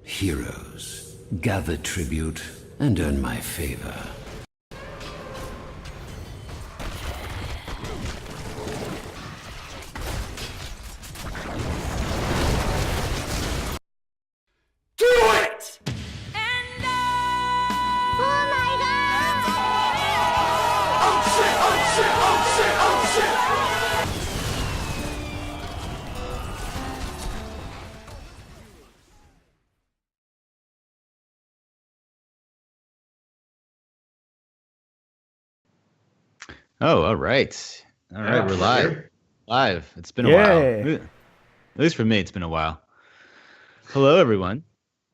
Heroes, gather tribute and earn my favor. Do it! Oh my god! Oh shit, oh shit, oh shit, oh shit! Oh, all right. All right, we're live. Here. Live. It's been a while. At least for me, it's been a while. Hello, everyone.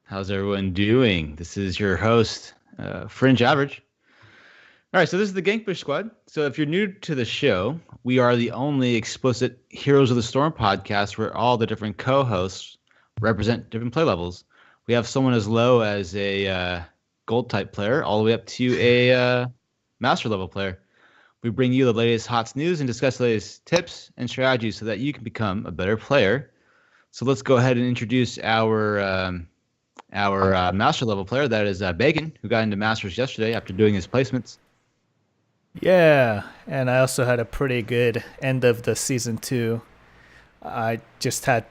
How's everyone doing? This is your host, Fringe Average. All right, so this is the Gankbush Squad. So if you're new to the show, we are the only explicit Heroes of the Storm podcast where all the different co-hosts represent different play levels. We have someone as low as a gold type player all the way up to a master level player. We bring you the latest HOTS news and discuss the latest tips and strategies so that you can become a better player. So let's go ahead and introduce our master level player. That is Bacon, who got into masters yesterday after doing his placements. Yeah, and I also had a pretty good end of the season too. I just had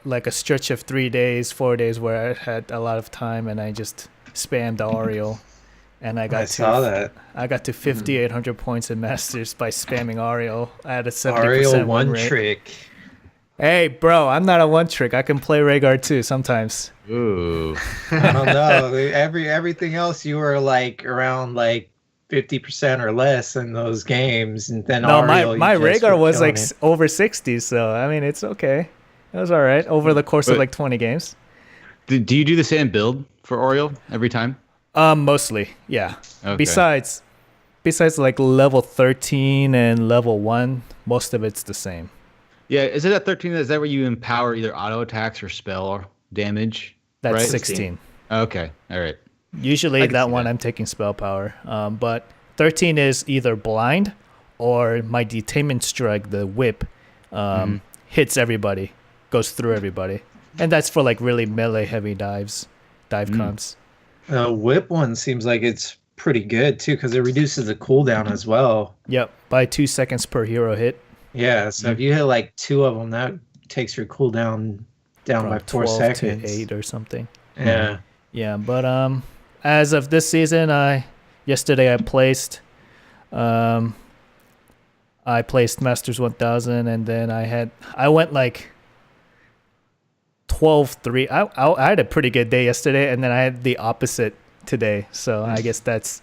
like a stretch of 3 days, 4 days where I had a lot of time, and I just spammed the Ariel, and I saw that. I got to 5,800 points in masters by spamming Ariel. I had a 70% Ariel win one rate. trick. Hey, bro, I'm not a one trick. I can play Rhaegar too sometimes. Ooh. I don't know. Everything else you were like around like 50% or less in those games, and then No, Ariel, my you just Rhaegar were was killing like it. over 60, so I mean it's okay. It was all right over the course of But- like 20 games. Do you do the same build for Oriole every time? Mostly, yeah. Okay. Besides like level 13 and level 1, most of it's the same. Yeah, is it at 13? Is that where you empower either auto attacks or spell damage? That's right? 16. Okay, all right. Usually can that see one that. I'm taking spell power. But 13 is either blind or my detainment strike, the whip, hits everybody, goes through everybody. And that's for like really melee heavy dive comps. Whip one seems like it's pretty good too because it reduces the cooldown as well. Yep, by 2 seconds per hero hit. Yeah, so if you hit like 2 of them, that takes your cooldown down From by 4 12 seconds. to 8 or something. Yeah. Yeah, but as of this season, yesterday I placed Masters 1000, and then I went like 12-3. I had a pretty good day yesterday, and then I had the opposite today. So I guess that's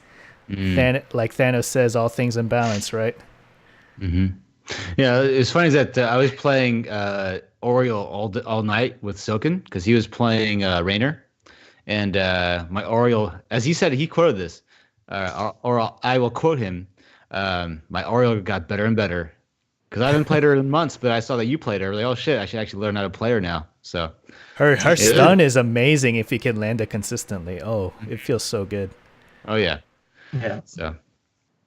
like Thanos says, all things in balance, right? Yeah, it's funny that I was playing Oriole all night with Silken because he was playing Raynor, and my Oriole, as he said, he quoted this, or I will quote him. My Oriole got better and better because I haven't played her in months, but I saw that you played her. Like, oh shit, I should actually learn how to play her now. So Her stun is amazing if you can land it consistently. Oh, it feels so good. oh yeah, Yeah. so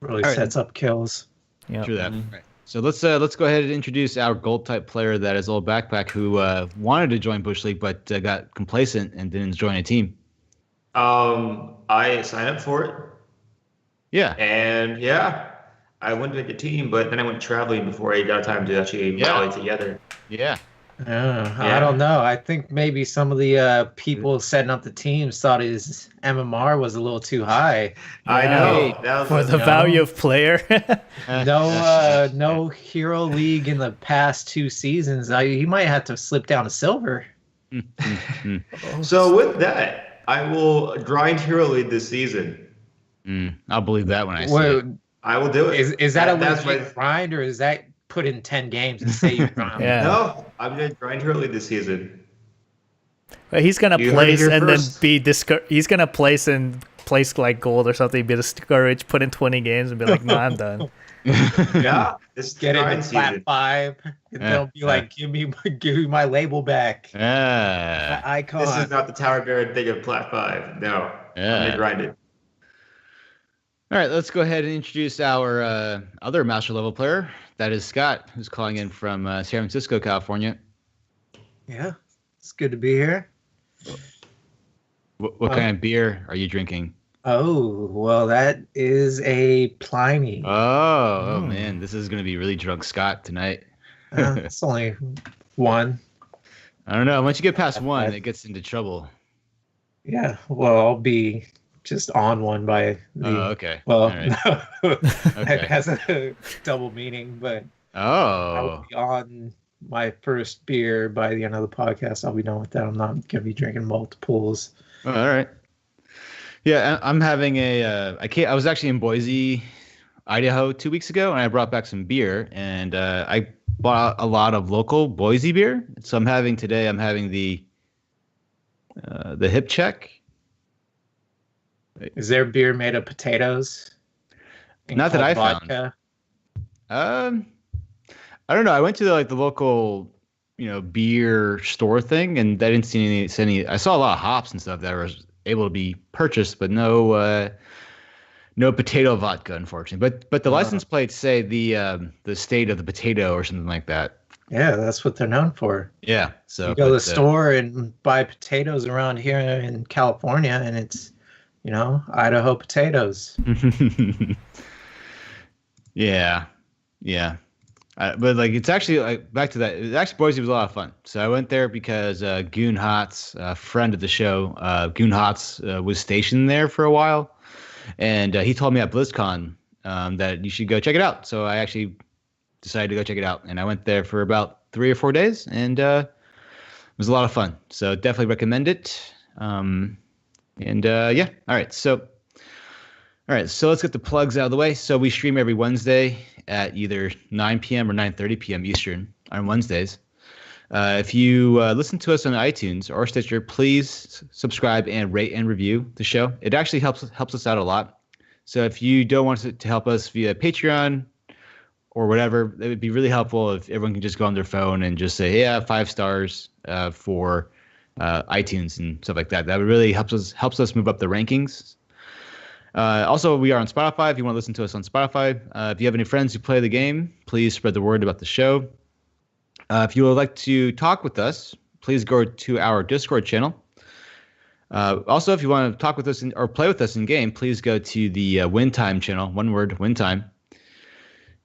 Really All right. sets up kills. Yeah. true that. Right. So let's go ahead and introduce our gold type player that is old backpack who wanted to join Bush League but got complacent and didn't join a team. I signed up for it, Yeah. and yeah, I went to make a team, but then I went traveling before I got time to actually rally together. Yeah. I Yeah. don't know. I think maybe some of the people setting up the teams thought his MMR was a little too high. I know. That was For the No. value of player. No hero league in the past 2 seasons. He might have to slip down to silver. So with that, I will grind Hero League this season. I'll believe that when I see it. I will do it. Is that a That's legit grind, or is that put in 10 games and say you grind? Yeah. No, I'm gonna grind Hero League this season. But he's gonna You heard it place here and first. then be discouraged. He's gonna place like gold or something, be discouraged, put in 20 games, and be like, "Nah, I'm done." Yeah, this is Get grind into flat season. 5, and they'll be like, "Give me my label back." Yeah. My icon. This is not the Tower Bear thing of Plat 5. No, I'm Yeah. gonna grind it. All right, let's go ahead and introduce our other master level player. That is Scott, who's calling in from San Francisco, California. Yeah, it's good to be here. What kind of beer are you drinking? Oh, well, that is a Pliny. Oh man, this is gonna be really drunk Scott tonight. It's only one. I don't know. Once you get past Not one, bad. it gets into trouble. Yeah, well, I'll be just on one by Oh, the. okay. Well, All right. no, that Okay. has a double meaning, but I will Oh. be on my first beer by the end of the podcast. I'll be done with that. I'm not gonna be drinking multiples. Oh, all right. Yeah, I'm having I was actually in Boise, Idaho 2 weeks ago, and I brought back some beer, and I bought a lot of local Boise beer. So I'm having the hip check. Is there beer made of potatoes? and Not that called I found. vodka? I don't know. I went to the local, beer store thing, and I didn't see any. I saw a lot of hops and stuff that was able to be purchased, but no potato vodka, unfortunately. But the license plates say the state of the potato or something like that. Yeah, that's what they're known for. Yeah. So You go to the but, store and buy potatoes around here in California, and it's, Idaho potatoes. Yeah, yeah. But it's actually back to that. Actually, Boise was a lot of fun. So I went there because Goon Hots, a friend of the show, Goon Hots was stationed there for a while, and he told me at BlizzCon that you should go check it out. So I actually decided to go check it out, and I went there for about 3 or 4 days, and it was a lot of fun. So definitely recommend it. Yeah, all right. So let's get the plugs out of the way. So we stream every Wednesday at either 9 p.m. or 9:30 p.m. Eastern on Wednesdays. If you listen to us on iTunes or Stitcher, please subscribe and rate and review the show. It actually helps us out a lot. So if you don't want to help us via Patreon or whatever, it would be really helpful if everyone can just go on their phone and just say, yeah, 5 stars for iTunes and stuff like that. That would really helps us move up the rankings. Also, we are on Spotify. If you want to listen to us on Spotify, if you have any friends who play the game, please spread the word about the show. If you would like to talk with us, please go to our Discord channel. Also, if you want to talk with us or play with us in game, please go to the Win Time channel. One word, Win Time.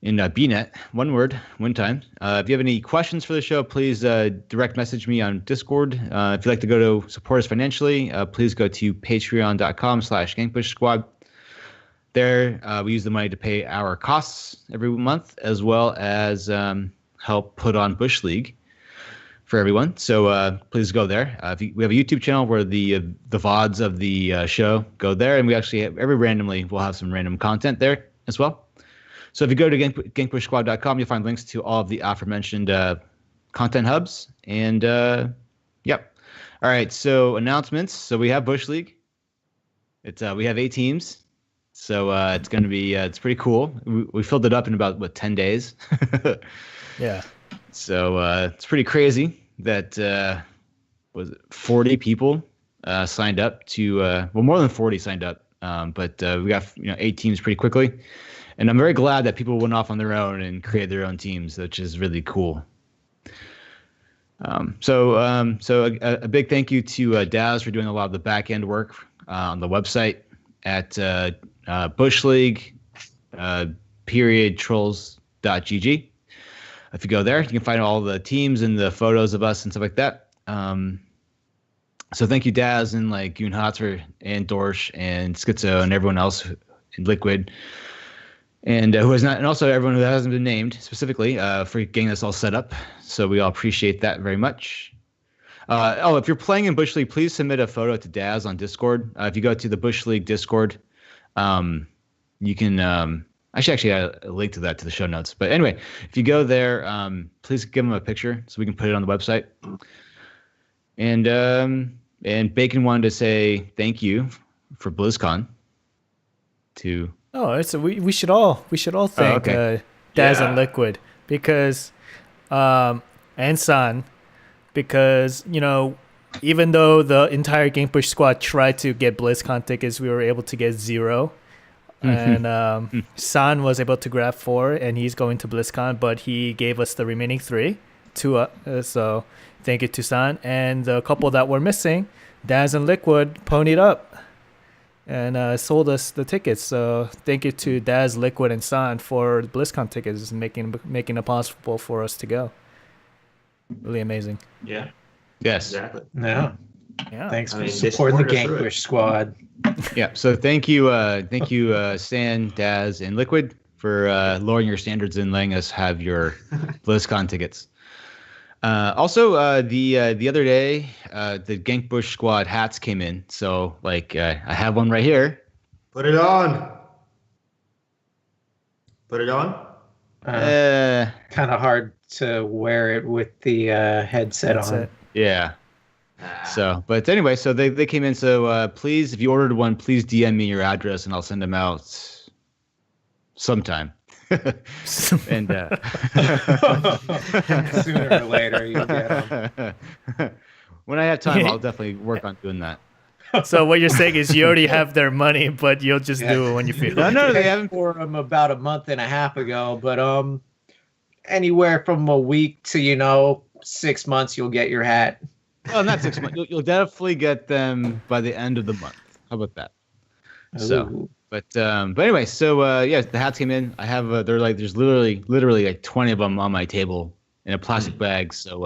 In BNet, one word, Win Time. If you have any questions for the show, please direct message me on Discord. If you'd like to go to support us financially, please go to patreon.com/gangpushsquad. There, we use the money to pay our costs every month, as well as help put on Bush League for everyone. So please go there. We have a YouTube channel where the VODs of the show go there, and we actually we'll have some random content there as well. So if you go to gangpushsquad.com, you'll find links to all of the aforementioned content hubs. And yep. All right. So announcements. So we have Bush League. We have 8 teams. So it's going to be it's pretty cool. We filled it up in about 10 days. Yeah. So it's pretty crazy that was it 40 people signed up to more than 40 signed up. But we got 8 teams pretty quickly. And I'm very glad that people went off on their own and created their own teams, which is really cool. So a big thank you to Daz for doing a lot of the back end work on the website at Bush League trolls.gg. If you go there, you can find all the teams and the photos of us and stuff like that. So thank you, Daz and Goon Hotzer and Dorsch and Schizo and everyone else in Liquid. And who has not, and also everyone who hasn't been named specifically for getting this all set up. So we all appreciate that very much. If you're playing in Bush League, please submit a photo to Daz on Discord. If you go to the Bush League Discord, you can actually add a link to that to the show notes. But anyway, if you go there, please give him a picture so we can put it on the website. And Bacon wanted to say thank you for BlizzCon. We should all thank Daz and Liquid because and San, because even though the entire Game Push squad tried to get BlizzCon tickets, we were able to get 0. And San was able to grab 4, and he's going to BlizzCon, but he gave us the remaining 3 to so thank you to San. And the couple that were missing, Daz and Liquid ponied up and sold us the tickets. So thank you to Daz, Liquid, and San for the BlizzCon tickets, making it possible for us to go. Really amazing. Yeah. Yes. Exactly. No. Yeah. Thanks I for mean, they supporting the supported us through Gankbush it. squad. Yeah. So thank you, San, Daz, and Liquid for lowering your standards and letting us have your BlizzCon tickets. Also, the other day, the Gankbush squad hats came in. So like, I have one right here. Put it on. Put it on. Kind of hard to wear it with the headset on. Yeah. So, but anyway, so they came in. So please, if you ordered one, please DM me your address and I'll send them out sometime. And Sooner or later, you'll get them. when I have time, I'll definitely work on doing that. So what you're saying is you already have their money, but you'll just do it when you feel like. No, they haven't. For them about a month and a half ago, but anywhere from a week to 6 months, you'll get your hat. Well, not 6 months. You'll definitely get them by the end of the month. How about that? So, Ooh. but anyway, so yeah, the hats came in. I have they're like there's literally like 20 of them on my table in a plastic bag. So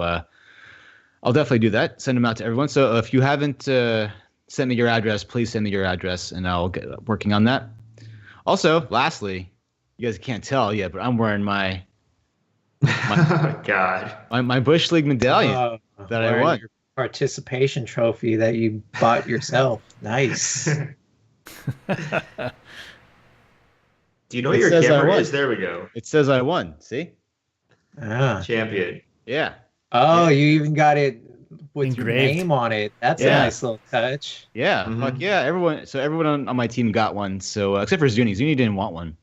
I'll definitely do that. Send them out to everyone. So if you haven't sent me your address, please send me your address, and I'll get working on that. Also, lastly, you guys can't tell yet, but I'm wearing my God. my Bush League medallion that I wearing won. your participation trophy that you bought yourself. Nice. Do you know It your says I camera won. is? There we go. It says I won. See? Ah. Champion. Yeah. Oh, you even got it with Engraved. your name on it. That's Yeah. a nice little touch. Yeah. Fuck yeah. Everyone on my team got one. So except for Zuni. Zuni didn't want one.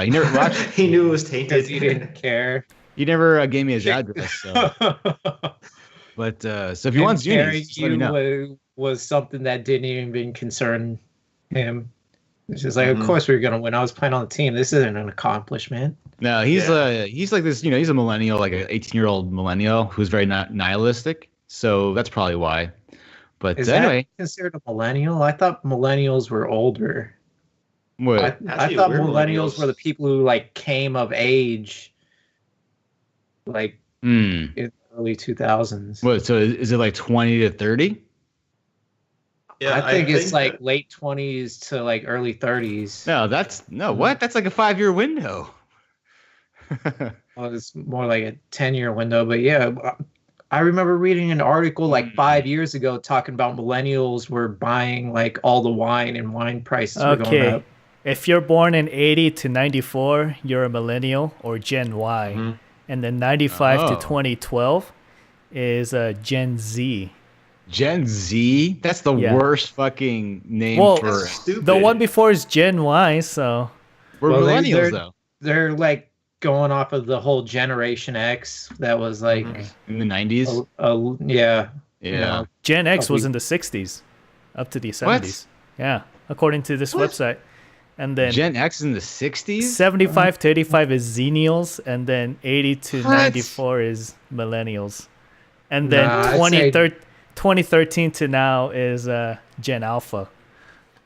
He never watched. He knew it was tainted. Because you didn't care. He never gave me his address. So. But so if you want Zuni, Carrying just let me know. you was something that didn't even concern him. It's just like, Mhm. of course we were gonna win. I was playing on the team. This isn't an accomplishment. No, he's Yeah. he's like this. He's a millennial, like an 18-year-old millennial who's very nihilistic. So that's probably why. But Is anyway, that considered a millennial? I thought millennials were older. what? I Actually, thought we're millennials millennials. were the people who like came of age, like Hmm. in the early 2000s. What? So is it like 20 to 30? Yeah, I think it's like that- late 20s to like early 30s. No, what? That's like a 5-year window. Well, it's more like a 10-year window, but yeah, I remember reading an article like 5 years ago talking about millennials were buying like all the wine and wine prices were going Okay. up. If you're born in 80 to 94, you're a millennial or Gen Y. Mhm. And then 95 Oh. to 2012 is Gen Z. Gen Z? That's the Yeah. worst fucking name Well, for. Stupid. The one before is Gen Y, so We're Well, millennials though. They're like going off of the whole Generation X that was like, In the 90s. yeah. Yeah. Gen X Oh, was we- in the 60s up to the What? 70s. Yeah, according to this What? website. And then Gen X in the 60s. 75 to 85 is Xennials, and then 80 to What? 94 is Millennials. And then Nah, I'd say- 2013 to now is Gen Alpha.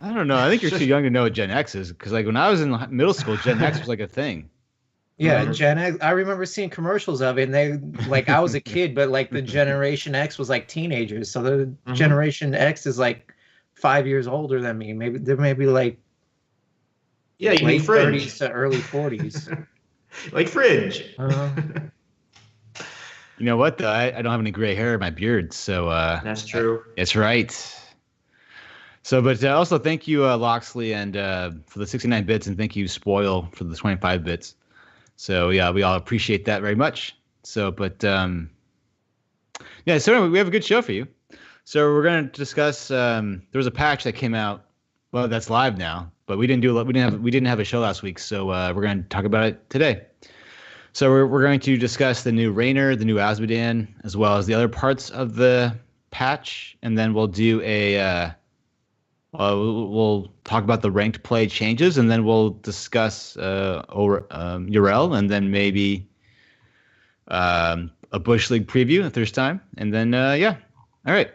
I don't know. I think you're too young to know what Gen X is because, like, when I was in middle school, Gen X was like a thing. Yeah, Mhm. Gen X. I remember seeing commercials of it, and they like I was a kid, but like the Generation X was like teenagers. So the Generation X is like 5 years older than me. Maybe they're maybe like Yeah, you late need fringe. 30s to early 40s. Like fringe. You know what? Though I don't have any gray hair in my beard, so That's true. it's right. So, but also thank you, Loxley, and for the 69 bits, and thank you, Spoil, for the 25 bits. So yeah, we all appreciate that very much. So, but yeah, so anyway, we have a good show for you. So we're going to discuss. There was a patch that came out. Well, that's live now, but we didn't have a show last week, so we're going to talk about it today. So we're going to discuss the new Raynor, the new Azmodan, as well as the other parts of the patch, and then we'll do a we'll talk about the ranked play changes, and then we'll discuss Yrel, and then maybe a Bush League preview if there's time, and then yeah, all right.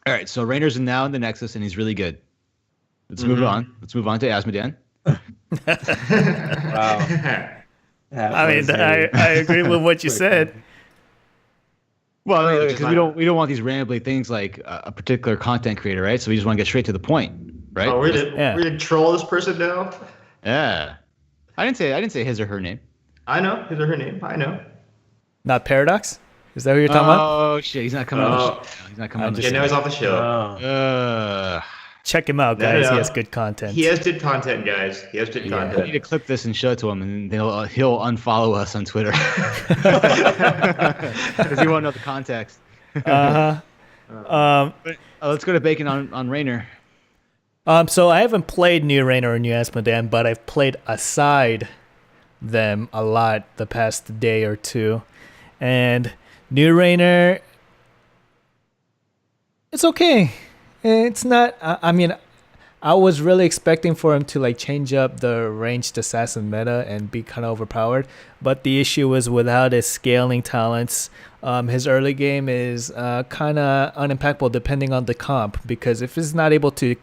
All right, so Raynor's now in the Nexus, and he's really good. Let's move on. Let's move on to Azmodan. Wow. I agree with what you said. Well, because we don't want these rambling things like a particular content creator, right? So we just want to get straight to the point, right? Oh, we're gonna troll this person now. Yeah. I didn't say his or her name. I know his or her name. I know. Not Paradox? Is that what you're talking about? Oh shit, he's not coming on the show. He's not coming on the show. Yeah, now he's off the show. Check him out, guys. He has good content. He has good content, guys. He has good content. I need to clip this and show it to him, and he'll unfollow us on Twitter because he won't know the context. Uh-huh. Let's go to Bacon on Raynor. So I haven't played New Raynor or New Azmodan, but I've played aside them a lot the past day or two, and New Raynor, it's okay. It's not. I mean, I was really expecting for him to like change up the ranged assassin meta and be kind of overpowered, but the issue was without his scaling talents. His early game is kind of unimpactful depending on the comp, because if he's not able to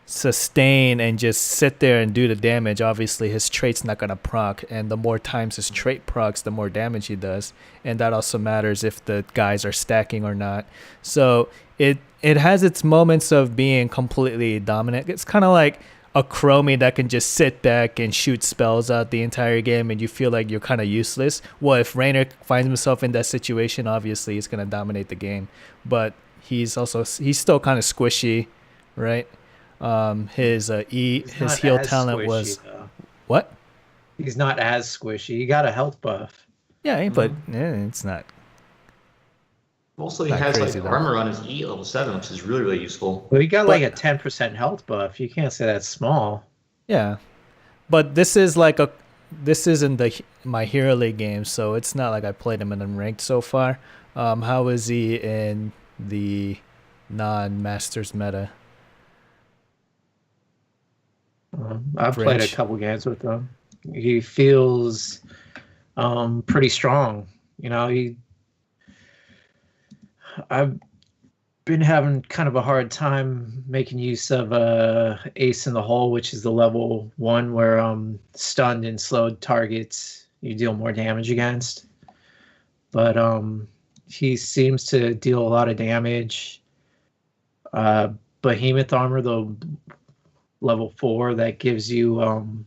sustain and just sit there and do the damage, obviously his trait's not going to proc, and the more times his trait procs, the more damage he does, and that also matters if the guys are stacking or not. So it has its moments of being completely dominant. It's kind of like a Chromie that can just sit back and shoot spells out the entire game and you feel like you're kind of useless. Well, if Raynor finds himself in that situation, obviously he's going to dominate the game, but he's still kind of squishy, right? His heal talent squishy, was though. What? He's not as squishy. He got a health buff. Yeah, but it's not. Also, he Not has crazy, like though. armor on his E level 7, which is really, really useful. Well, he got like a 10% health buff. You can't say that's small. Yeah, but this isn't my Hero League game, so it's not like I played him in unranked so far. How is he in the non-Masters meta? I've played a Fringe. couple games with him. He feels pretty strong. You know, I've been having kind of a hard time making use of Ace in the Hole, which is the level 1 where stunned and slowed targets you deal more damage against. But he seems to deal a lot of damage. Behemoth armor, the level 4, that gives you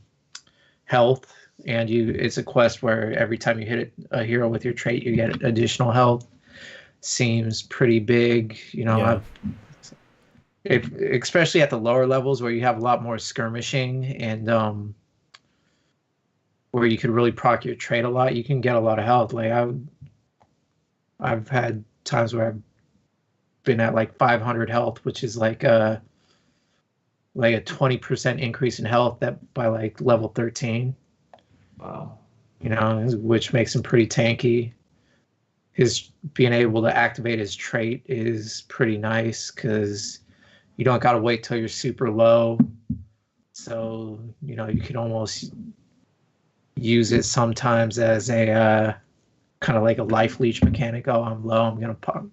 health, and it's a quest where every time you hit a hero with your trait, you get additional health. Seems pretty big, you know. Yeah. Especially at the lower levels where you have a lot more skirmishing and where you could really proc your trait a lot, you can get a lot of health. Like I've had times where I've been at like 500 health, which is like a 20% increase in health that by like level 13. Wow. You know, which makes him pretty tanky. His being able to activate his trait is pretty nice because you don't got to wait till you're super low. So, you know, you can almost use it sometimes as a kind of like a life leech mechanic. Oh, I'm low, I'm going to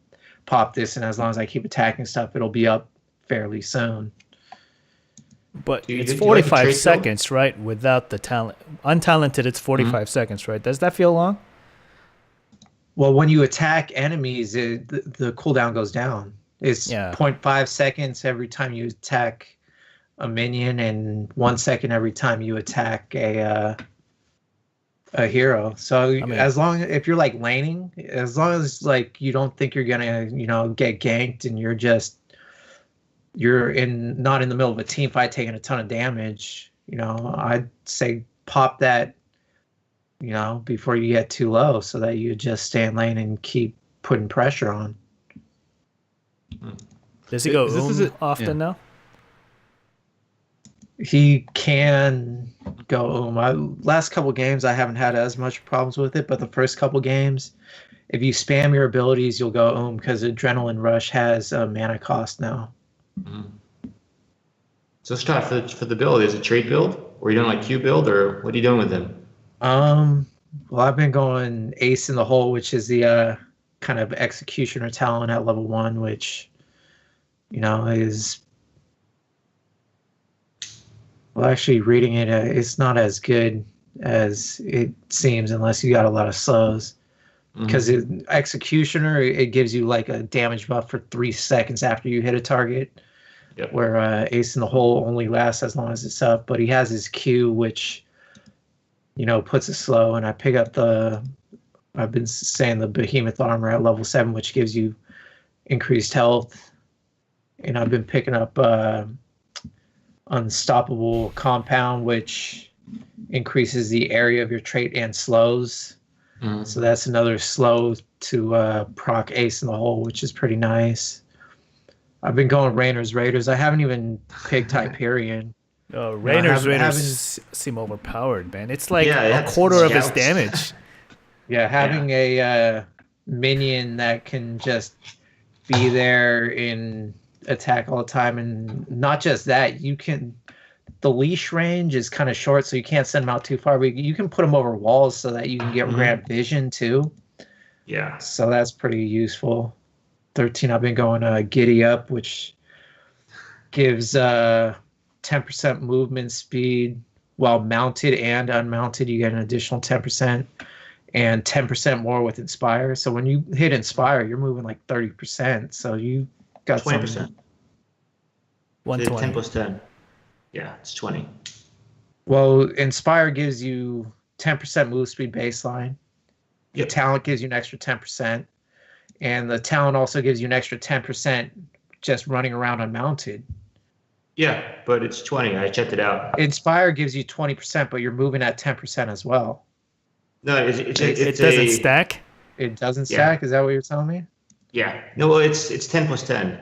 pop this, and as long as I keep attacking stuff, it'll be up fairly soon. But Do you- it's do you like the 45 trade seconds, right? Without the talent. Untalented, it's 45 seconds, right? Does that feel long? Well, when you attack enemies, the cooldown goes down. It's 0.5 seconds every time you attack a minion, and 1 second every time you attack a hero. So as long if you're like laning, as long as like you don't think you're gonna get ganked and you're not in the middle of a team fight taking a ton of damage, I'd say pop that before you get too low, so that you just stay in lane and keep putting pressure on. Does he go often now? He can go last couple games I haven't had as much problems with it, but the first couple games, if you spam your abilities, you'll go because Adrenaline Rush has a mana cost now. So let's try for the build. Is it trade build? Or are you doing like Q build, or what are you doing with him? Well, I've been going Ace in the Hole, which is the level 1 where you have a lot more skirmishing, and where you could really proc your trait a lot. You can get a lot of health. kind of executioner talent at level 1, which, is, well, actually reading it, it's not as good as it seems unless you got a lot of slows. Because executioner, it gives you like a damage buff for 3 seconds after you hit a target. Yep. Where Ace in the Hole only lasts as long as it's up, but he has his Q, which puts it slow. And I pick up I've been saying the Behemoth armor at level 7, which gives you increased health. And I've been picking up Unstoppable Compound, which increases the area of your trait and slows. So that's another slow to proc Ace in the Hole, which is pretty nice. I've been going Raynor's Raiders. I haven't even picked Hyperion. Oh, Raynor's Raiders seem overpowered, man. It's like a it's quarter of his scouts. damage. Yeah, having a minion that can just be there and attack all the time, and not just that, the leash range is kind of short, so you can't send them out too far, but you can put them over walls so that you can get ramp vision too. Yeah. So that's pretty useful. 13, I've been going Giddy Up, which gives 10% movement speed while mounted and unmounted. You get an additional 10% and 10% more with Inspire. So when you hit Inspire, you're moving like 30%. So you got 20%. 120. 10 plus 10. Yeah, it's 20. Well, Inspire gives you 10% move speed baseline. Your talent gives you an extra 10%. And the talent also gives you an extra 10% just running around unmounted. Yeah, but it's 20. I checked it out. Inspire gives you 20%, but you're moving at 10% as well. No, It doesn't stack. It doesn't stack? Is that what you're telling me? Yeah. No, well, it's 10 plus 10.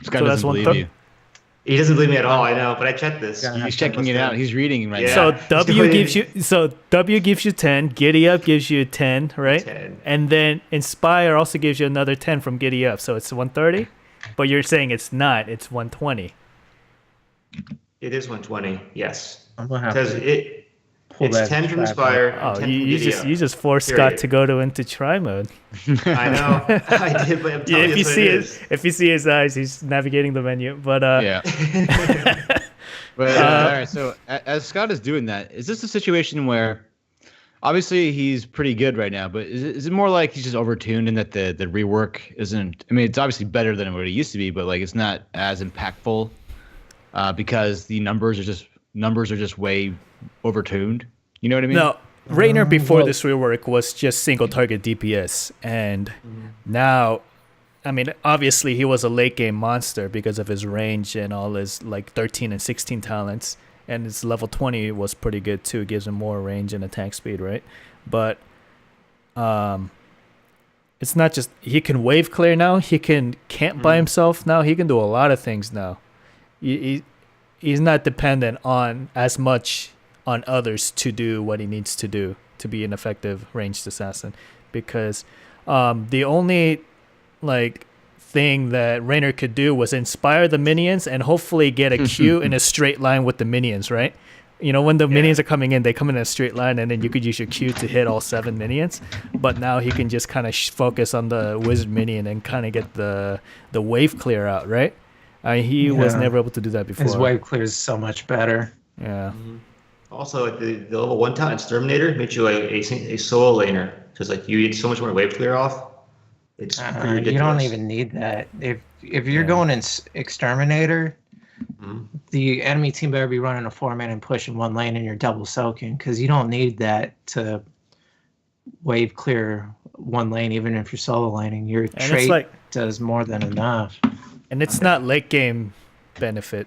Scott doesn't believe you. He doesn't believe me at all, I know, but I checked this. He's checking it out. He's reading right now. So W gives you 10, Giddy Up gives you 10, right? 10. And then Inspire also gives you another 10 from Giddy Up, so it's 130. But you're saying it's not, it's 120. It is 120, yes. I'm gonna have Because to it's 10 from Inspire. and Oh, 10 from you Giddy Up. just forced Period. Scott to go into try mode. I know. I did, but I'm telling you, If you see his eyes, he's navigating the menu. But Yeah. But all right. So as Scott is doing that, is this a situation where, obviously he's pretty good right now, but is it more like he's just overtuned and that the rework isn't? I mean, it's obviously better than what it used to be, but like it's not as impactful because the numbers are just way overtuned. You know what I mean? No, Raynor before this rework was just single target DPS, and now, I mean, obviously he was a late game monster because of his range and all his like 13 and 16 talents, and his level 20 was pretty good too. It gives him more range and attack speed, right? But it's not just he can wave clear now. He can camp by himself now. He can do a lot of things now. He's not dependent on as much on others to do what he needs to do to be an effective ranged assassin, because the only like thing that Raynor could do was inspire the minions and hopefully get a Q in a straight line with the minions, right? You know, when the minions are coming in, they come in a straight line, and then you could use your Q to hit all 7 minions. But now he can just kind of focus on the wizard minion and kind of get the wave clear out, right? He was never able to do that before. His wave clear is so much better. Yeah. Also, like the level 1 talent Exterminator makes you like a solo laner. Because like you get so much more wave clear off. It's pretty ridiculous. You don't even need that. If you're going in Exterminator, the enemy team better be running a 4-man and pushing one lane, and you're double soaking, because you don't need that to wave clear one lane, even if you're solo laning. Your trait does more than enough. And it's not late game benefit,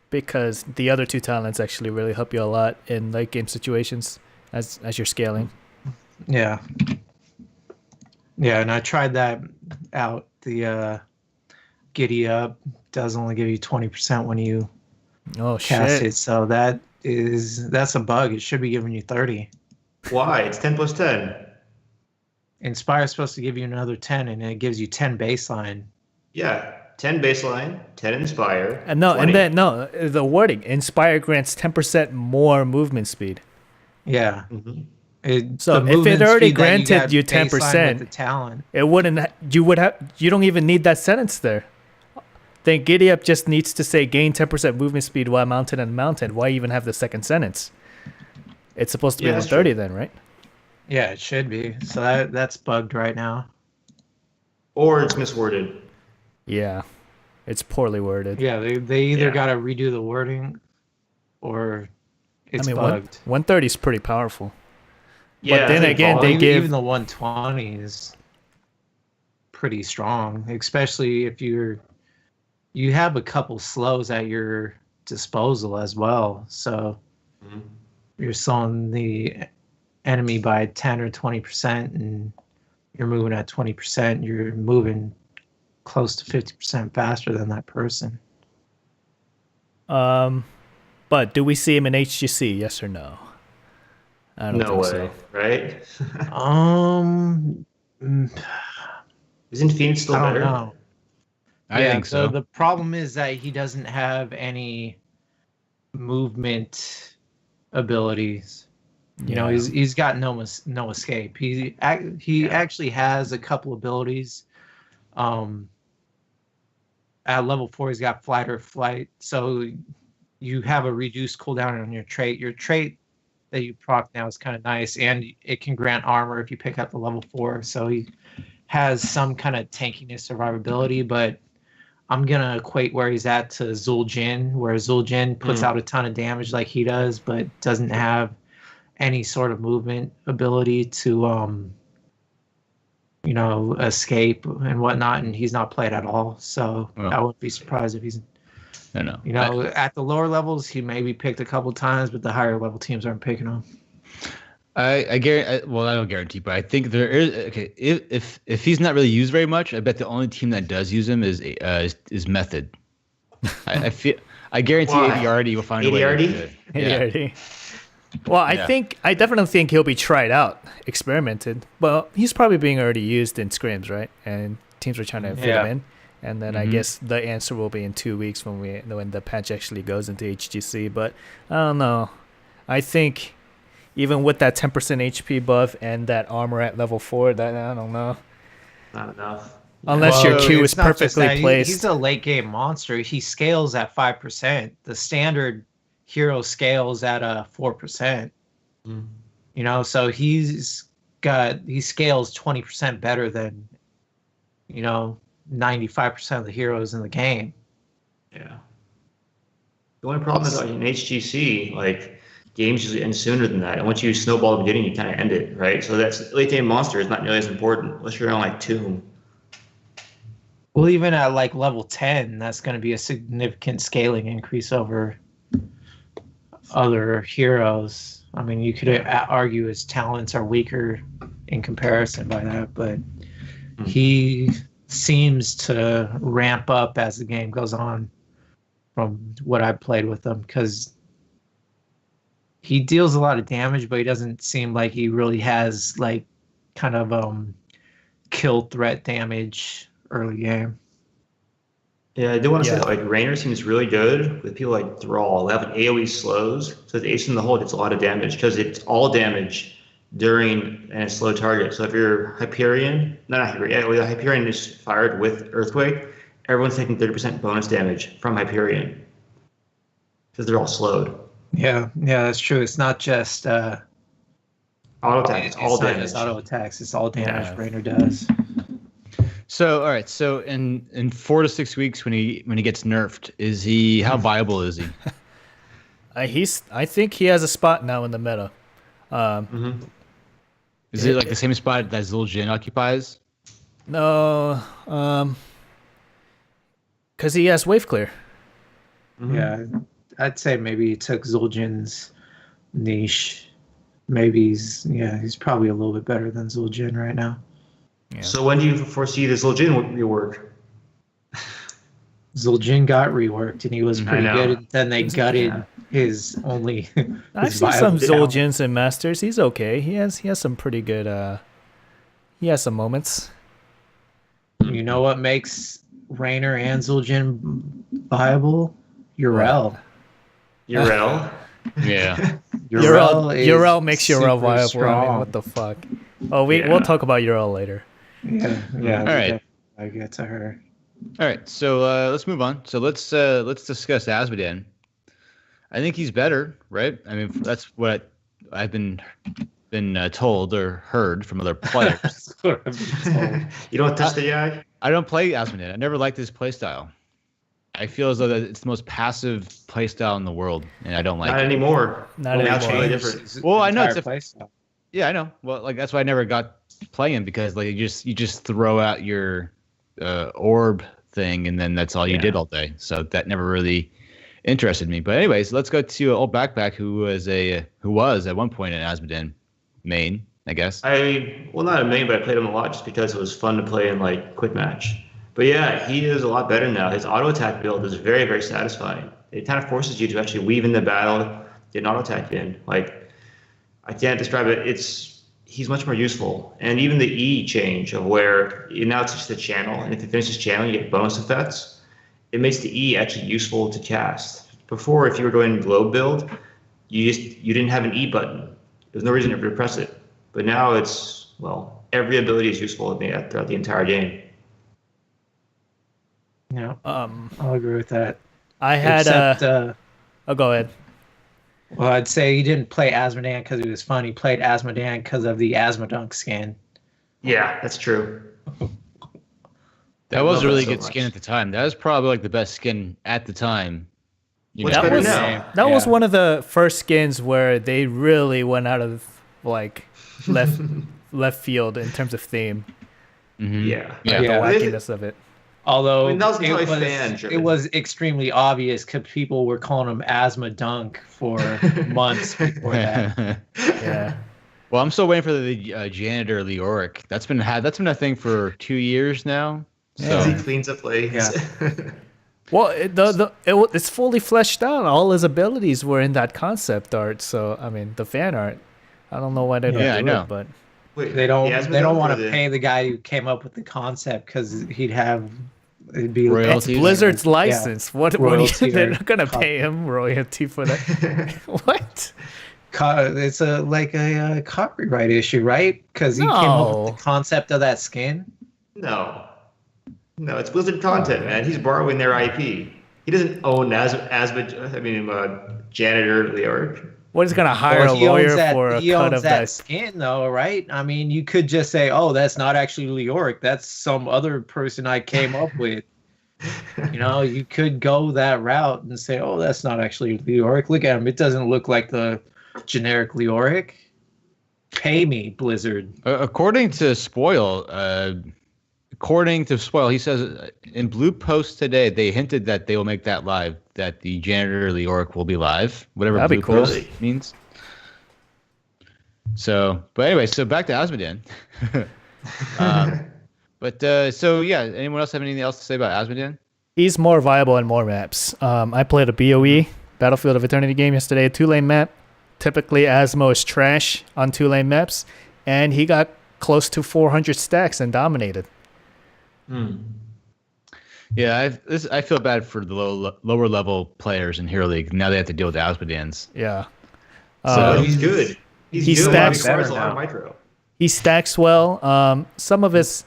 because the other 2 talents actually really help you a lot in late game situations as you're scaling. Yeah. Yeah, and I tried that out. The Giddy Up does only give you 20% when you cast it, so that's a bug. It should be giving you 30. Why? It's 10 plus 10. Inspire is supposed to give you another 10, and it gives you 10 baseline. Yeah, 10 baseline, 10 Inspire. And the wording, Inspire grants 10% more movement speed. Yeah. So the if it movement already speed that granted got you baseline 10%, with the talent. it wouldn't. You don't even need that sentence there. Then Giddy Up just needs to say gain 10% movement speed while mounted on mounted. Why even have the second sentence? It's supposed to be 130 then, right? Yeah, it should be. So that's bugged right now. Or it's misworded. Yeah, it's poorly worded. Yeah, they either got to redo the wording, or it's bugged. 130 is pretty powerful. Yeah, But then again, they give even the 120 is pretty strong, especially if you have a couple slows at your disposal as well. So you're slowing the enemy by 10 or 20%, and you're moving at 20%. You're moving close to 50% faster than that person. But do we see him in HGC? Yes or no? I don't think so. Right? Isn't Phoenix still better? I don't know. I think so. The problem is that he doesn't have any movement abilities. You know, he's got no escape. He actually has a couple abilities. At level 4, he's got flight or flight. So you have a reduced cooldown on your trait. Your trait that you proc now is kind of nice, and it can grant armor if you pick up the level 4. So he has some kind of tankiness, survivability, but I'm going to equate where he's at to Zul'jin, where Zul'jin puts out a ton of damage like he does, but doesn't have any sort of movement ability to, escape and whatnot, and he's not played at all. So I wouldn't be surprised if he's, at the lower levels, he may be picked a couple times, but the higher level teams aren't picking him. I guarantee. Well, I don't guarantee, but I think there is. Okay, if he's not really used very much, I bet the only team that does use him is Method. I guarantee ADRD will find a way. ADRD. Well, I definitely think he'll be tried out, experimented. Well, he's probably being already used in scrims, right? And teams are trying to fit him in. And then I guess the answer will be in 2 weeks when the patch actually goes into HGC. But I don't know. I think even with that 10% HP buff and that armor at level 4, that I don't know. Not enough. Unless your Q is perfectly placed. He's a late game monster. He scales at 5%. The standard hero scales at 4%. So he scales 20% better than 95% of the heroes in the game. Yeah. The only problem is in HGC, games usually end sooner than that. And once you snowball the beginning, you kind of end it, right? So that's late game monster is not nearly as important unless you're on Tomb. Well, even at level 10, that's going to be a significant scaling increase over other heroes. I mean, you could argue his talents are weaker in comparison by that, but he seems to ramp up as the game goes on from what I've played with him, because he deals a lot of damage, but he doesn't seem like he really has kill threat damage early game. Yeah, I do want to say that Raynor seems really good with people like Thrall. They have AoE slows, so the ace in the hole gets a lot of damage because it's all damage during a slow target. So if you're Hyperion, Hyperion is fired with Earthquake, everyone's taking 30% bonus damage from Hyperion because they're all slowed. Yeah, that's true. It's not just auto attack. It's all damage. Not just auto attacks. It's all damage Raynor does. So all right. So in 4 to 6 weeks when he gets nerfed, how viable is he? I think he has a spot now in the meta. Is it the same spot that Zul'jin occupies? No, because he has wave clear. Yeah, I'd say maybe he took Zul'jin's niche. Maybe he's probably a little bit better than Zul'jin right now. Yeah. So when do you foresee this Zul'jin rework? Zul'jin got reworked and he was pretty good. And then they gutted his only. I've seen some Zul'jins in Masters. He's okay. He has some pretty good. He has some moments. You know what makes Raynor and Zul'jin viable? Yrel. Yrel. Yeah. Yrel makes Yrel super viable. I mean, strong. what the fuck? Oh, we'll talk about Yrel later. Yeah, All right. I get to her. All right, so let's move on. So let's discuss Azmodan. I think he's better, right? I mean, that's what I've been told or heard from other players. You don't touch the AI? I don't play Azmodan. I never liked his playstyle. I feel as though that it's the most passive playstyle in the world, and I don't like Not it. anymore. Not Now anymore. it's really different. Well, I know it's playstyle. Yeah, I know. Well, like that's why I never got playing because like you just throw out your orb thing, and then that's all you did all day. So that never really interested me. But anyways, let's go to old backpack who was at one point an Azmodan main, I guess. Not a main, but I played him a lot just because it was fun to play in like quick match. But yeah, he is a lot better now. His auto attack build is very, very satisfying. It kind of forces you to actually weave in the battle, get an auto attack in. Like I can't describe it. He's much more useful. And even the E change of where now it's just a channel, and if you finish this channel, you get bonus effects. It makes the E actually useful to cast. Before, if you were going globe build, you didn't have an E button. There's no reason to press it. But now every ability is useful throughout the entire game. Yeah, I'll agree with that. I had oh, go ahead. Well, I'd say he didn't play Azmodan because he was fun. He played Azmodan because of the Azmodunk skin. Yeah, that's true. That was a really so good much. skin at the time. That was probably like the best skin at the time. What's better now? That was one of the first skins where they really went out of like left field in terms of theme. Mm-hmm. Yeah. The wackiness of it. Although that was entirely fan-driven. it was extremely obvious because people were calling him Azmodunk for months before that. Yeah. Well, I'm still waiting for the janitor Leoric. That's been a thing for 2 years now. So He cleans up lanes. Yeah. Well, it's fully fleshed out. All his abilities were in that concept art. So I mean, the fan art. I don't know why they don't I do know. it, but Wait, They don't want to the- pay the guy who came up with the concept because it'd be Royalty. it's Blizzard's license. What Royalty they're or not gonna pay him royalty for that? What? It's a copyright issue, right? Because he came up with the concept of that skin. No, it's Blizzard content, man. He's borrowing their IP. He doesn't own Janitor Leoric. What is gonna hire Well, a lawyer for a he cut owns of that that? skin, though, right? I mean, you could just say, "Oh, that's not actually Leoric. That's some other person I came up with." You could go that route and say, "Oh, that's not actually Leoric. Look at him. It doesn't look like the generic Leoric." Pay me, Blizzard. According to Spoil, he says in Blue Post today they hinted that they will make that live. That the janitor Leoric will be live. Whatever That'd be Blue cool. Post means. So, but anyway, so back to Azmodan. Anyone else have anything else to say about Azmodan? He's more viable in more maps. I played a BOE, Battlefield of Eternity game yesterday, a 2-lane map. Typically, Asmo is trash on 2-lane maps, and he got close to 400 stacks and dominated. Yeah, I feel bad for the lower level players in Hero League. Now they have to deal with Azmodans. Yeah. So He's good. he He's good. stacks He requires better a lot of now. micro. He stacks well. Some of his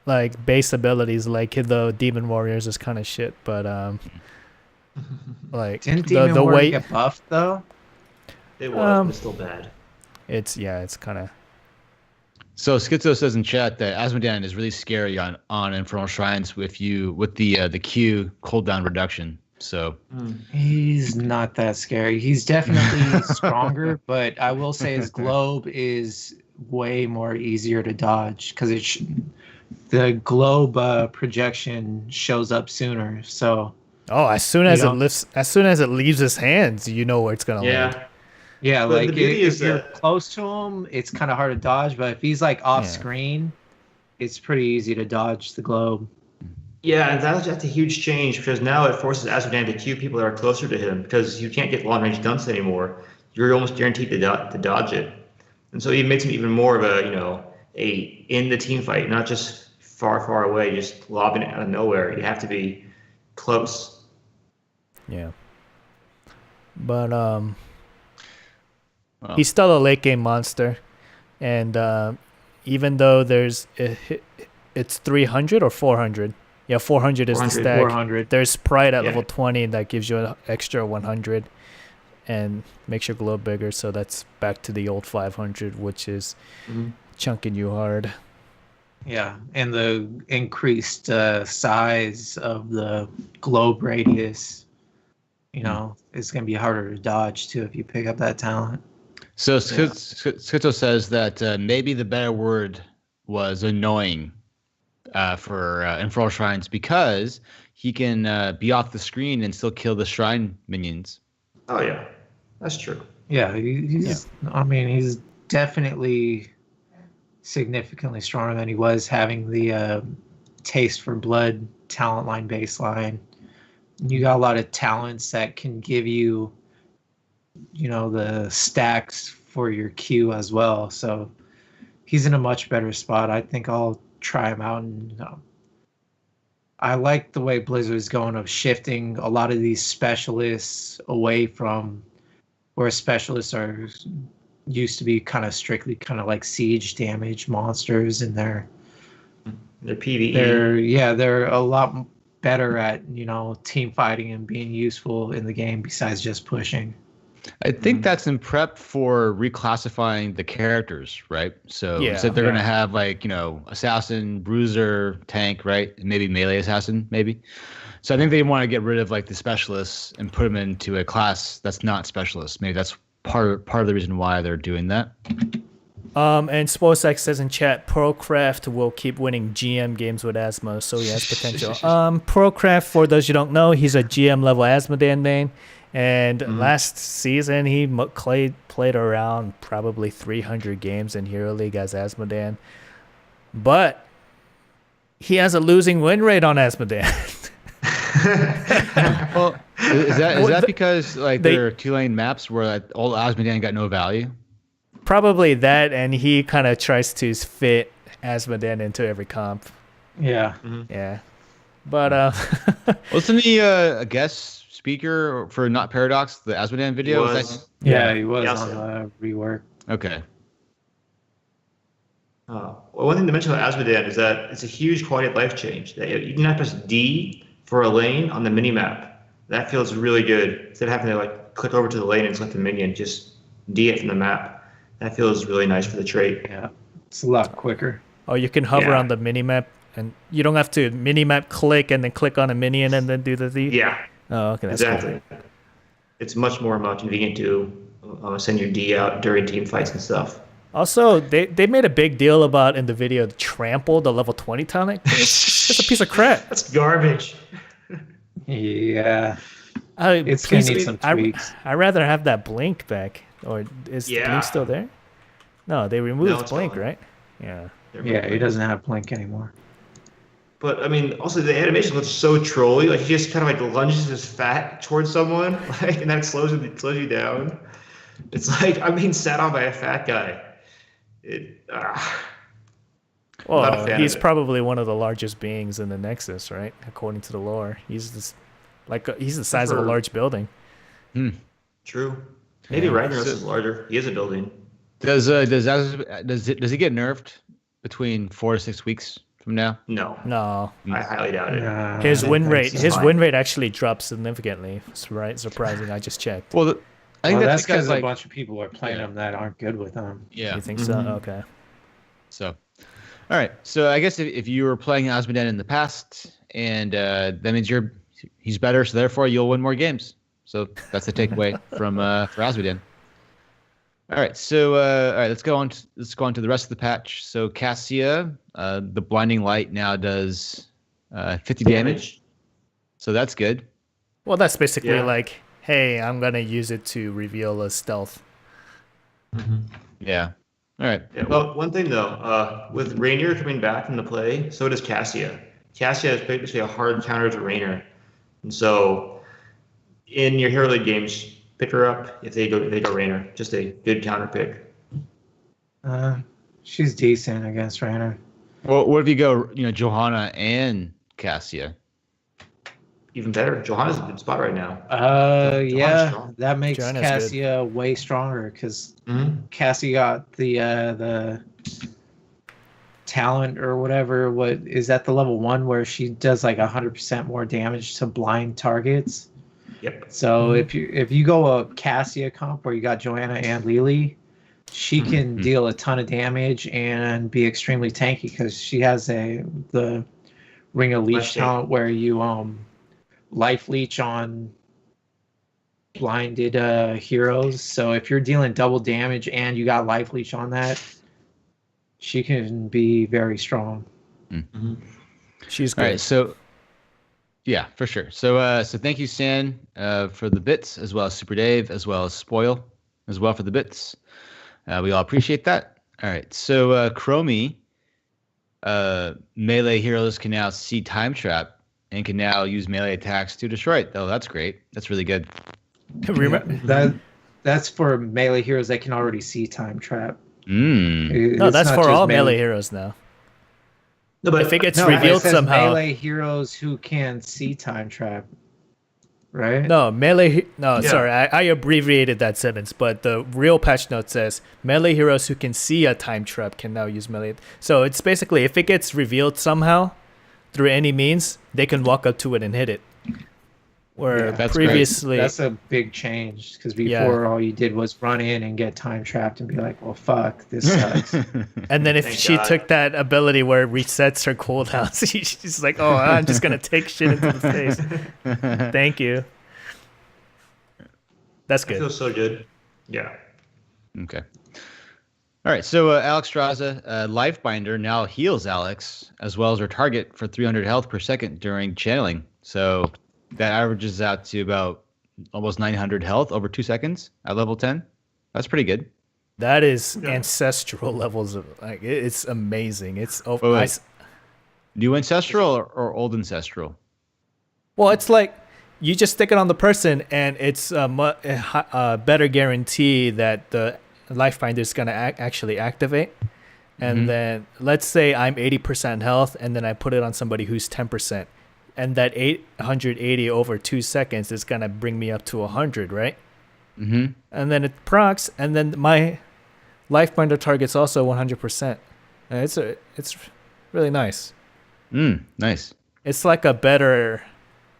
like base abilities, like the Demon Warriors, is kind of shit. But like Didn't Demon the Warrior way get buffed though? It was, but it's still bad. it's kind of. So Schizo says in chat that Azmodan is really scary on Infernal Shrines with the Q cooldown reduction. So He's not that scary. He's definitely stronger, but I will say his globe is way more easier to dodge because the globe projection shows up sooner. So As soon as it leaves his hands, you know where it's gonna land. yeah, But like the beauty if is you're that- close to him, it's kind of hard to dodge. But if he's like off screen, it's pretty easy to dodge the globe. Yeah, and that's a huge change because now it forces Azmodan to queue people that are closer to him because you can't get long range dunks anymore. You're almost guaranteed to dodge it, and so it makes him even more of a in the team fight, not just far away, just lobbing it out of nowhere. You have to be close. Yeah. But Wow. He's still a late game monster, and even though it's 300 or 400. Yeah, 400 is the 400, stack. 400. There's Pride at Yeah. level 20 that gives you an extra 100 and makes your glow bigger. So that's back to the old 500, which is chunking you hard. Yeah, and the increased size of the globe radius, is going to be harder to dodge too if you pick up that talent. So Schizo says that maybe the better word was annoying for Infernal Shrines because he can be off the screen and still kill the shrine minions. Oh yeah, that's true. Yeah, he's definitely significantly stronger than he was having the taste for blood talent line baseline. You got a lot of talents that can give you, the stacks for your Q as well. So he's in a much better spot. I think I'll try him out. And I like the way Blizzard's going of shifting a lot of these specialists away from where specialists are used to be kind of strictly kind of like siege damage monsters, and they're PvE. They're a lot better at team fighting and being useful in the game besides just pushing. I think that's in prep for reclassifying the characters, right? So they're going to have assassin, bruiser, tank, right? Maybe melee assassin, maybe. So I think they want to get rid of the specialists and put them into a class that's not specialist. Maybe that's part of the reason why they're doing that. And SportsX says in chat, Procraft will keep winning GM games with Asmo, so he has potential. Procraft, for those you don't know, he's a GM level Azmodan main. And last season, he played around probably 300 games in Hero League as Azmodan. But he has a losing win rate on Azmodan. Well, is that because there are 2-lane maps where all Azmodan got no value? Probably that, and he kind of tries to fit Azmodan into every comp. Yeah. Yeah. But wasn't he a guest speaker for Not Paradox, the Azmodan video? He was. He was Yeah, on rework. Okay. Well, one thing to mention about Azmodan is that it's a huge quality of life change. That you can press D for a lane on the mini map. That feels really good. Instead of having to click over to the lane and select the minion, just D it from the map. That feels really nice for the trait. Yeah, it's a lot quicker. Oh, you can hover Yeah. on the minimap, and you don't have to minimap click and then click on a minion and then do the thing? Yeah, Oh, okay, that's exactly. It's much more convenient to send your D out during team fights and stuff. Also, they made a big deal about in the video Trample, the level 20 tonic. It's a piece of crap. That's garbage. Yeah, It's gonna need some tweaks. I'd rather have that blink back. Or is Yeah. blink still there? No, they removed it's blink, gone. right? Yeah. Yeah, he doesn't have blink anymore. But I mean, also the animation looks so trolly. He just kind of lunges his fat towards someone, and then it slows you down. It's I'm being sat on by a fat guy. Well, he's probably one of the largest beings in the Nexus, right? According to the lore, he's the size of a large building. True. Maybe Raynor is larger. He is a building. Does he get nerfed between 4 to 6 weeks from now? No, No, I highly doubt it. his I win think rate, it's his fine. win rate actually dropped significantly. It's right, surprising. I just checked. Well, I think That's because because a bunch of people are playing him that aren't good with him. yeah. You think so? Okay. So, all right. So I guess if you were playing Azmodan in the past, and that means he's better, so therefore you'll win more games. So that's the takeaway from for Azmodan. All right. So all right, let's go on to the rest of the patch. So Cassia, the blinding light now does 50 damage. So that's good. Well, that's basically Yeah. hey, I'm gonna use it to reveal a stealth. Yeah. All right. Yeah, well, one thing though, with Raynor coming back into play, so does Cassia. Cassia is basically a hard counter to Raynor, and so in your Hero League games, pick her up if they go Raynor. Just a good counter pick. She's decent against Raynor. Well, what if you go, Johanna and Cassia? even better. Johanna's a good spot right now. Johanna's Yeah, strong. that makes Joanna's Cassia way stronger because Mhm. Cassie got the talent or whatever. What is that? The level 1 where she does like 100% more damage to blind targets. Yep. So if you go a Cassia comp where you got Joanna and Lily, she can deal a ton of damage and be extremely tanky because she has the Ring of Leech Let's see. talent where you life leech on blinded heroes. So if you're dealing double damage and you got life leech on that, she can be very strong. She's good. All right, so yeah, for sure. So thank you, San, for the bits, as well as Super Dave, as well as Spoil, as well for the bits. We all appreciate that. All right, so Chromie, melee heroes can now see Time Trap and can now use melee attacks to destroy it. Oh, that's great. That's really good. That's for melee heroes that can already see Time Trap. No, It's that's not for just all melee heroes now. No, but If it gets No, revealed it says somehow. melee heroes who can see Time Trap, right? No, melee. No, Yeah. sorry, I abbreviated that sentence, but the real patch note says melee heroes who can see a time trap can now use melee. So it's basically if it gets revealed somehow through any means, they can walk up to it and hit it. Where That's great. previously, That's a big change because before all you did was run in and get time trapped and be like, well, fuck, this sucks. and then if Thank she God. took that ability where it resets her cooldowns, she's like, oh, I'm just gonna take shit into the face. Thank you. That's it good. feels so good. Yeah. Okay. All right, so Alex Straza, Lifebinder now heals Alex as well as her target for 300 health per second during channeling. So that averages out to about almost 900 health over 2 seconds at level 10. That's pretty good. That is ancestral levels of like it's amazing. It's over. Wait. New ancestral or old ancestral? Well, it's like you just stick it on the person, and it's a better guarantee that the life binder is gonna actually activate. And then let's say I'm 80% health, and then I put it on somebody who's 10%, and that 880 over 2 seconds is gonna bring me up to 100, right? Mm-hmm. And then it procs, and then my life binder target's also 100%. And it's really nice. Nice. It's like a better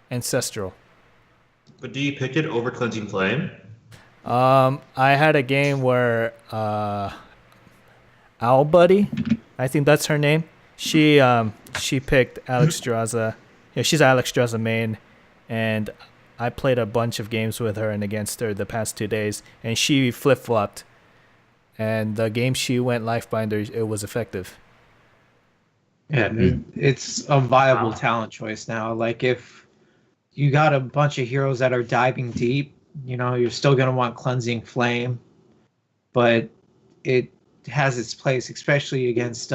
ancestral. But do you pick it over Cleansing Flame? I had a game where Owl Buddy, I think that's her name. She picked Alex Straza. Yeah, she's Alex Straza main, and I played a bunch of games with her and against her the past 2 days, and she flip flopped. And the game she went Lifebinder, it was effective. Yeah, it's a viable talent choice now. Like if you got a bunch of heroes that are diving deep, you're still gonna want Cleansing Flame, but it has its place, especially against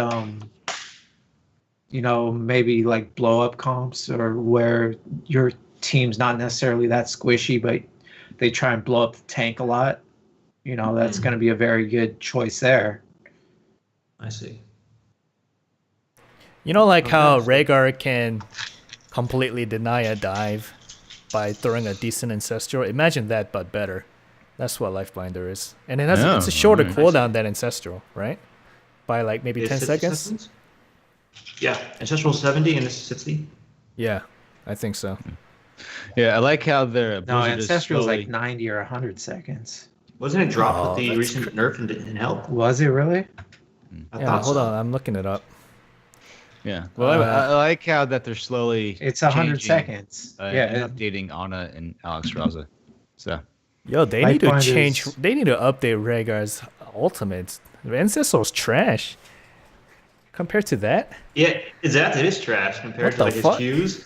maybe like blow up comps or where your team's not necessarily that squishy, but they try and blow up the tank a lot. That's going to be a very good choice there. I see. Like how Rhaegar can completely deny a dive by throwing a decent ancestral. Imagine that, but better. That's what Lifebinder is, and it's a shorter cooldown than ancestral, right? By like maybe 10 seconds. Yeah, ancestral 70 and this is 60. Yeah, I think so. Yeah, I like how their No, ancestral is like 90 or 100 seconds. Wasn't it dropped with the recent nerf and didn't help? Was it really? I Yeah, thought hold so. on, I'm looking it up. Yeah. Well, I like how that they're slowly. It's 100 changing, seconds. and updating Anna and Alex Straza. So. Yo, they need to Lifebinder change. is- They need to update Rhaegar's ultimates. Ancestral's trash compared to that. Yeah, it is trash compared What to the like his fuck?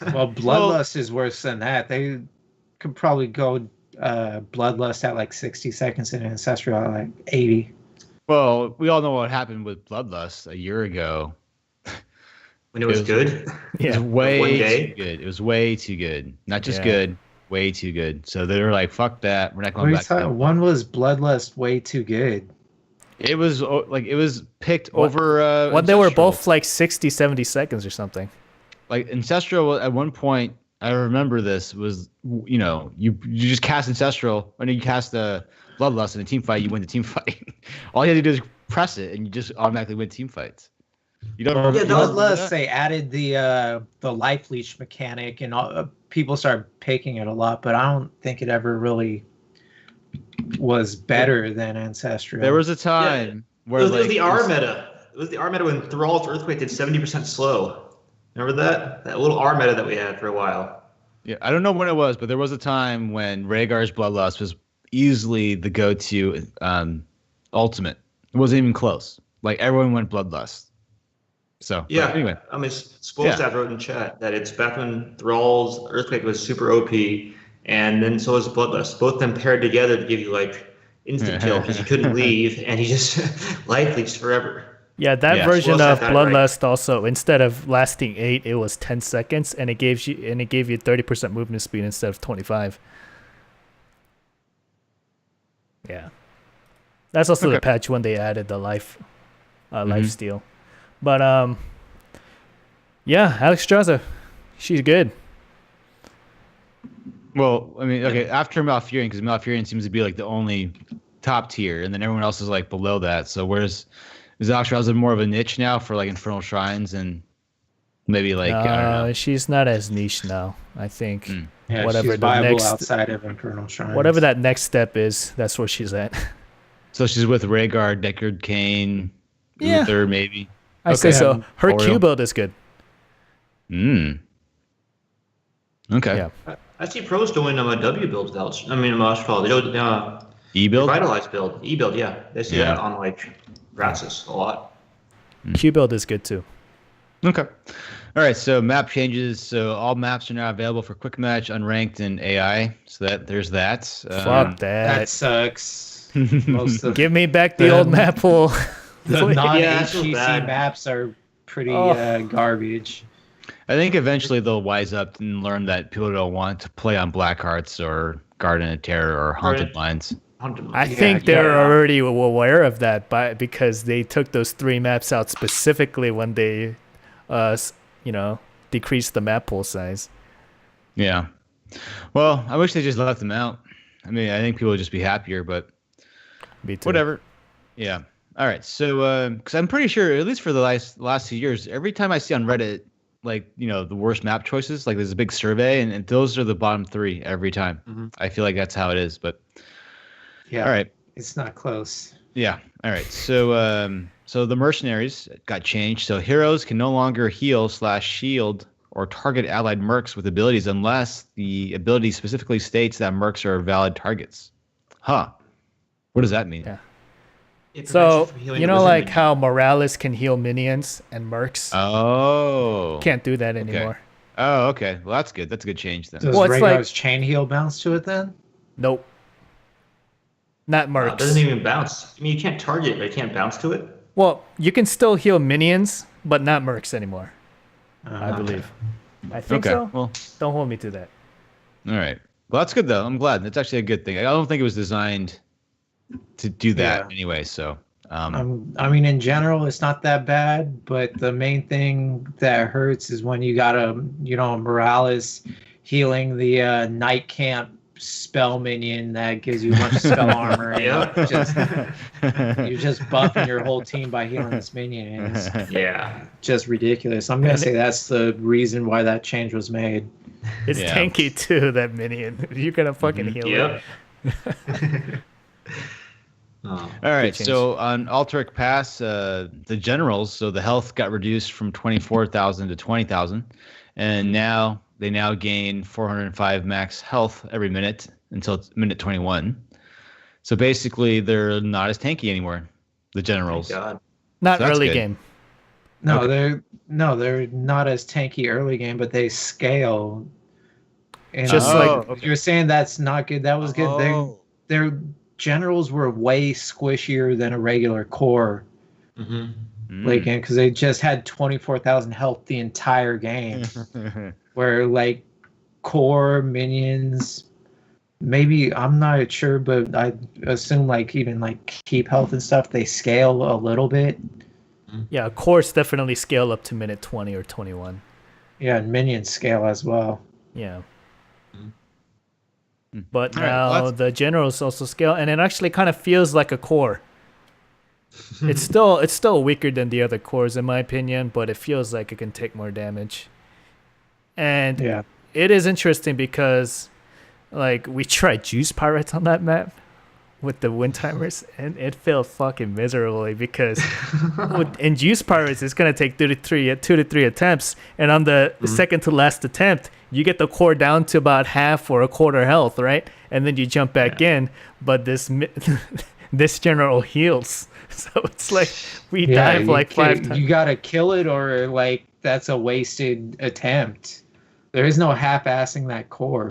Qs. Well, Bloodlust is worse than that. They could probably go Bloodlust at like 60 seconds and Ancestral at like 80. Well, we all know what happened with Bloodlust a year ago. When it was good. It Yeah, was way One day? too good. It was way too good. Not just Yeah. good, way too good. So they were like, "Fuck that. We're not What are going you back." To that. talking? One was Bloodlust way too good. It was it was picked over. when they were Ancestral. both like 60, 70 seconds or something. Like Ancestral at one point, I remember this was, you just cast Ancestral, and you cast the Bloodlust in a team fight, you win the team fight. All you had to do is press it, and you just automatically win team fights. You don't remember? Bloodlust, they added the life leech mechanic, and people started picking it a lot, but I don't think it ever really was better than Ancestral. There was a time where it was the R meta. It was the R meta when Thrall's Earthquake did 70% slow. Remember that? That little R meta that we had for a while. Yeah, I don't know when it was, but there was a time when Rhaegar's Bloodlust was easily the go-to ultimate. It wasn't even close. Like, everyone went Bloodlust. So, yeah. Anyway. I mean, Spoilstaff wrote in chat that it's back when Thrall's Earthquake was super OP, and then so was Bloodlust. Both of them paired together to give you, like, instant kill because you couldn't leave, and he just life leached forever. Yeah, that version of Bloodlust also, instead of lasting 8, it was 10 seconds, and it gave you 30% movement speed instead of 25. Yeah, that's also the patch when they added the life steal. But yeah, Alexstrasza, she's good. Well, I mean, okay, after Malfurion, because Malfurion seems to be like the only top tier, and then everyone else is like below that. So is Alexstrasza more of a niche now for like Infernal Shrines and maybe like I don't know. She's not as niche now. I think Yeah, whatever she's the viable next outside of Infernal Shrines. whatever that next step is, that's where she's at. So she's with Rhaegar, Deckard, Cain, Yeah. Uther, maybe. I say so. Her Oriel. Q build is good. Okay. Yeah. I see pros doing a W build without. I mean, what's it called? E build. Revitalized build. E build, yeah. They see that on like Raxus a lot. Q build is good too. Okay. All right. So map changes. So all maps are now available for quick match, unranked, and AI. So there's that. Fuck that. That sucks. Give me back the old map pool. The Yeah, I feel non-HGC bad. maps are pretty garbage. I think eventually they'll wise up and learn that people don't want to play on Black Hearts or Garden of Terror or Haunted Mines. I think they're already aware of that because they took those 3 maps out specifically when they, decreased the map pool size. Yeah. Well, I wish they just left them out. I mean, I think people would just be happier, but whatever. Yeah. All right. So, because I'm pretty sure, at least for the last 2 years, every time I see on Reddit, like, the worst map choices, like there's a big survey, and those are the bottom 3 every time. Mm-hmm. I feel like that's how it is, but yeah. All right. It's not close. Yeah. All right. So, so the mercenaries got changed. So heroes can no longer heal/shield or target allied mercs with abilities unless the ability specifically states that mercs are valid targets. Huh. What does that mean? Yeah. It So, prevents you from healing you know, wizard like minions. how Morales can heal minions and mercs? Oh. Can't do that anymore. Oh, okay. Well, that's good. That's a good change then. Does Well, it's Rhaegar's chain heal bounce to it then? Nope. Not It mercs. doesn't even bounce. I mean, you can't target it, but you can't bounce to it. Well, you can still heal minions, but not mercs anymore, I Okay. believe. I think Okay. so. Well, Don't hold me to that. all right. Well, that's good though. I'm glad. That's actually a good thing. I don't think it was designed to do that anyway. So, I mean, in general, it's not that bad, but the main thing that hurts is when you got a Morales healing the Night Camp spell minion that gives you a bunch of spell armor. And you're just buffing your whole team by healing this minion. And it's just ridiculous. I'm gonna say that's the reason why that change was made. It's tanky too, that minion. You're gonna fucking heal it. All right, so on Altaric Pass, the generals, so the health got reduced from 24,000 to 20,000, and now they gain 405 max health every minute until minute 21. So basically, they're not as tanky anymore, the generals. Thank God. Not So that's early good. game. No, they're not as tanky early game, but they scale. And Just you're saying that's not good. That was good. Their generals were way squishier than a regular core late game because they just had 24,000 health the entire game. Where like core minions, maybe I'm not sure, but I assume like even like keep health and stuff, they scale a little bit. Yeah, cores definitely scale up to minute 20 or 21. Yeah, and minions scale as well. Yeah. Hmm. But All right, now well, that's- the generals also scale, and it actually kind of feels like a core. It's still weaker than the other cores in my opinion, but it feels like it can take more damage. And Yeah. it is interesting because like we tried juice pirates on that map with the wind timers and it failed fucking miserably because in juice pirates it's gonna take 2 to 3 attempts, and on the second to last attempt you get the core down to about half or a quarter health, right? And then you jump back in, but this general heals. So it's like we dive like 5 times. You gotta kill it, or like that's a wasted attempt. There is no half-assing that core.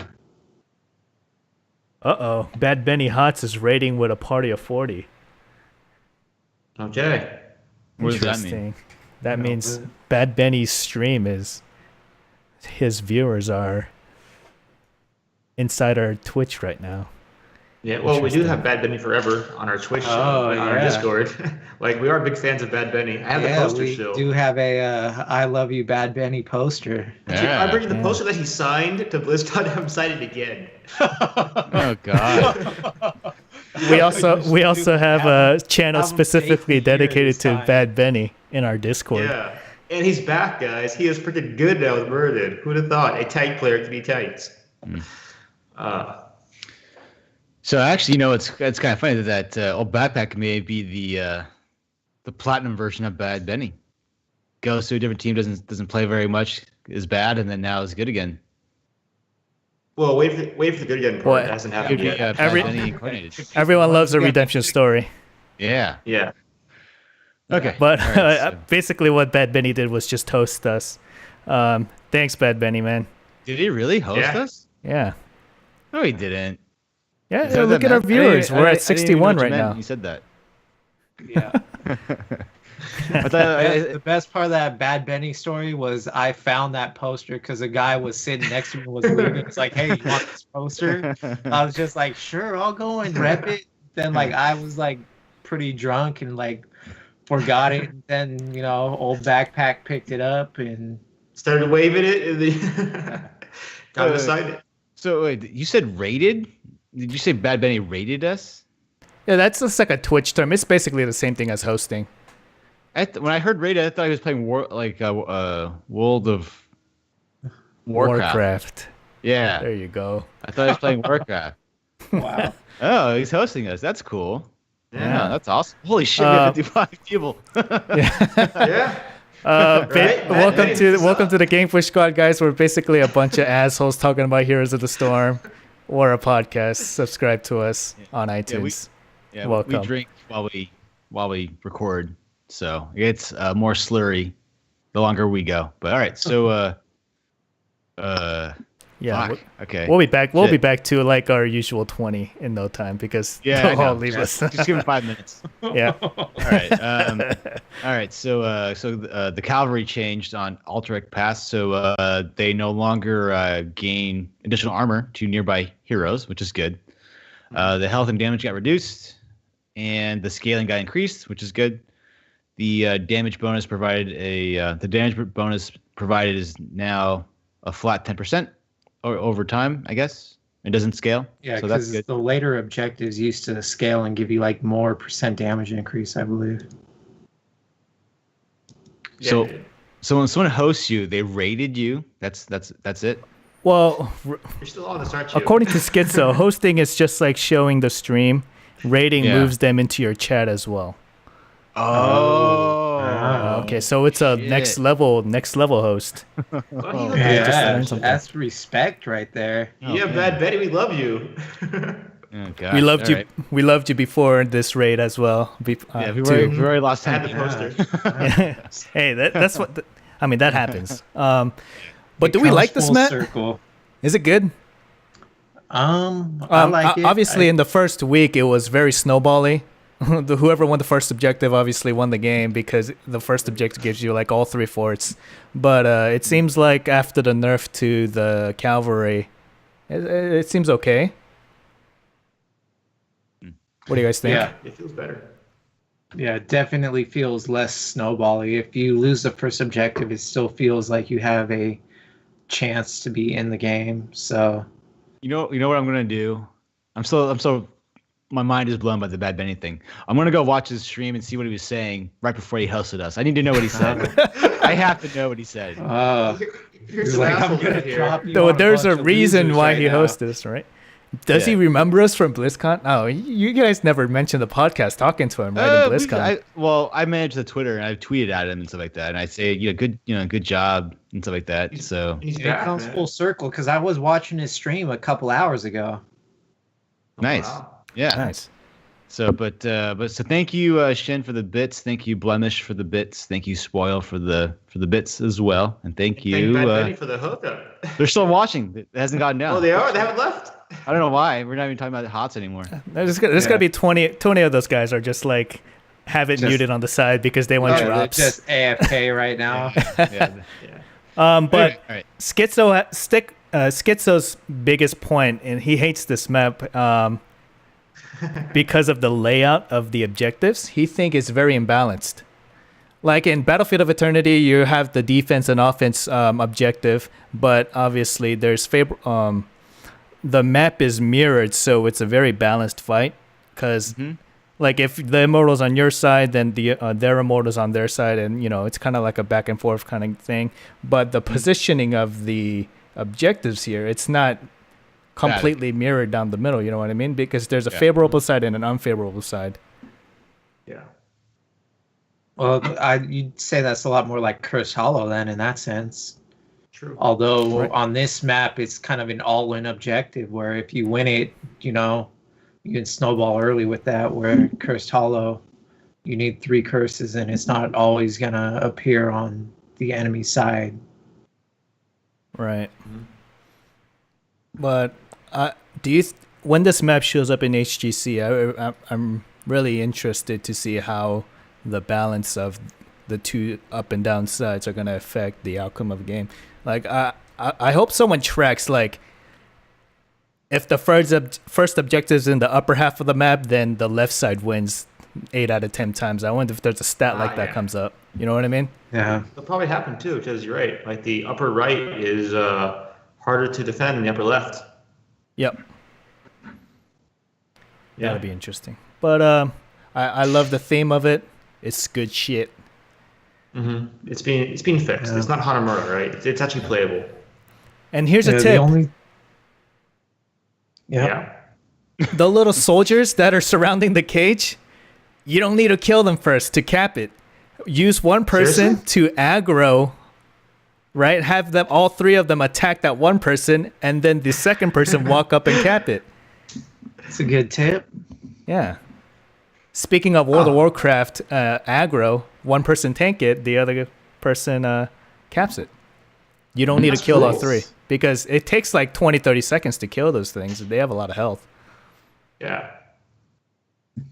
Uh-oh. BadBenny Hots is raiding with a party of 40. Okay. What does that mean? Interesting. That means BadBenny's stream is his viewers are inside our Twitch right now. Yeah, well, we do have BadBenny Forever on our Twitch, on our Discord. Like, we are big fans of BadBenny. I have the poster still. We do have a I Love You BadBenny poster. Yeah. I bring you the poster that he signed to BlizzCon. I'm signed it again. Oh God. We also have a channel specifically dedicated to BadBenny in our Discord. Yeah, and he's back, guys. He is freaking good now with Murdered. Who'd have thought a tight player could be tight? So actually, you know, it's kind of funny that old Backpack may be the platinum version of BadBenny. Goes to a different team, doesn't play very much, is bad, and then now is good again. Well, wait for the good again part. It hasn't happened yet. Everyone loves a redemption story. Yeah. Yeah. Okay. But Right, so- basically what BadBenny did was just host us. Thanks, BadBenny, man. Did he really host us? Yeah. No, he didn't. Yeah, Is that look that at our meant? viewers. We're at I didn't even know 61 what you right meant now. when you said that. Yeah. I thought, The best part of that BadBenny story was I found that poster because a guy was sitting next to me and was leaving. It's like, hey, you want this poster? I was just like, sure, I'll go and rep it. Then like I was like pretty drunk and like forgot it. And then, you know, old Backpack picked it up and started waving it in the got beside it. So wait, you said rated? Did you say BadBenny rated us? Yeah, that's just like a Twitch term. It's basically the same thing as hosting. When I heard rated, I thought he was playing World of Warcraft. Yeah, There you go. I thought he was playing Warcraft. wow. Oh, he's hosting us. That's cool. Yeah. That's awesome. Holy shit, we have 55 people. Yeah. Right? Welcome to the Game Push Squad, guys. We're basically a bunch of assholes talking about Heroes of the Storm or a podcast. Subscribe to us on iTunes. Welcome. We drink while we record, so it's more slurry the longer we go. But all right, so Yeah. fuck. Okay. We'll be back. We'll Shit. be back to like our usual 20 in no time because I they'll know. all leave us. Just give him 5 minutes. Yeah. All right. All right. So the cavalry changed on Alterac Pass, so they no longer gain additional armor to nearby heroes, which is good. The health and damage got reduced, and the scaling got increased, which is good. The damage bonus provided is now a flat 10% over time, I guess. It doesn't scale. Yeah, so that's because good. the later objectives used to scale and give you like more % damage increase, I believe. So when someone hosts you, they rated you. That's it. Well, You're still on this, aren't you? according to Schizo, hosting is just like showing the stream. Rating moves them into your chat as well. Oh. Okay, so it's a shit. next level Well, host. Yeah, something. that's respect right there. yeah, BadBenny, we love you. Oh, God. We loved All you. right. We loved you before this raid as well. We've already lost I had 10 the poster. Hey, that's what. I mean, that happens. But do we like this map? Circle. Is it good? I like it. Obviously, in the first week, it was very snowbally. Whoever won the first objective obviously won the game because the first objective gives you like all 3 forts. But it seems like after the nerf to the cavalry, it seems okay. What do you guys think? Yeah. It feels better. Yeah, it definitely feels less snowbally. If you lose the first objective, it still feels like you have a chance to be in the game. So You know what I'm gonna do? I'm so my mind is blown by the BadBenny thing. I'm gonna go watch his stream and see what he was saying right before he hosted us. I need to know what he said. I have to know what he said. Here's he's some like, I'm assholes gonna right here. drop you. Though on there's a bunch of reason losers why right he now. hosts this, right? Does he Yeah. remember us from BlizzCon? Oh, you guys never mentioned the podcast talking to him, right? In BlizzCon. I manage the Twitter and I've tweeted at him and stuff like that, and I say, good job and stuff like that. So He's It back, comes man. full circle because I was watching his stream a couple hours ago. nice, Wow. yeah. Nice. So, so thank you, Shin, for the bits. Thank you, Blemish, for the bits. Thank you, Spoil, for the bits as well. And thank you. Thank BadBenny for the hookup. They're still watching. It hasn't gotten down. Oh, they are. They haven't left. I don't know why. We're not even talking about the HOTS anymore. There's gotta be 20 of those guys are just like have it Just- muted on the side because they want Yeah, they're drops. just AFK right now. Yeah. But All right. Schizo's biggest point, and he hates this map because of the layout of the objectives. He thinks it's very imbalanced. Like in Battlefield of Eternity, you have the defense and offense objective, but obviously the map is mirrored, so it's a very balanced fight. Because like if the Immortals on your side, then their Immortals on their side, and it's kind of like a back and forth kind of thing. But the positioning of the objectives here, it's not completely mirrored down the middle. You know what I mean? Because there's a favorable side and an unfavorable side. Yeah. Well, you'd say that's a lot more like Cursed Hollow then in that sense. True. Although Right. on this map, it's kind of an all-in objective where if you win it, you can snowball early with that. Where Cursed Hollow, you need 3 curses and it's not always gonna appear on the enemy side. Right. But when this map shows up in HGC, I'm really interested to see how the balance of the two up and down sides are going to affect the outcome of the game. Like I hope someone tracks like if the first objective is in the upper half of the map, then the left side wins 8 out of 10 times. I wonder if there's a stat like that comes up. You know what I mean? Yeah. It'll probably happen too, because you're right. Like the upper right is harder to defend than the upper left. Yep. Yeah. That'll be interesting. But I love the theme of it. It's good shit. Mm-hmm. It's being fixed. Yeah. It's not Hanamura, right? It's actually playable. And here's a The tip. only... Yeah. The little soldiers that are surrounding the cage, you don't need to kill them first to cap it. Use one person to aggro, right? Have them, all 3 of them attack that one person, and then the second person walk up and cap it. It's a good tip. Yeah. Speaking of World of Warcraft aggro, one person tank it, the other person caps it. You don't need to kill all 3 because it takes like 20, 30 seconds to kill those things. They have a lot of health. Yeah.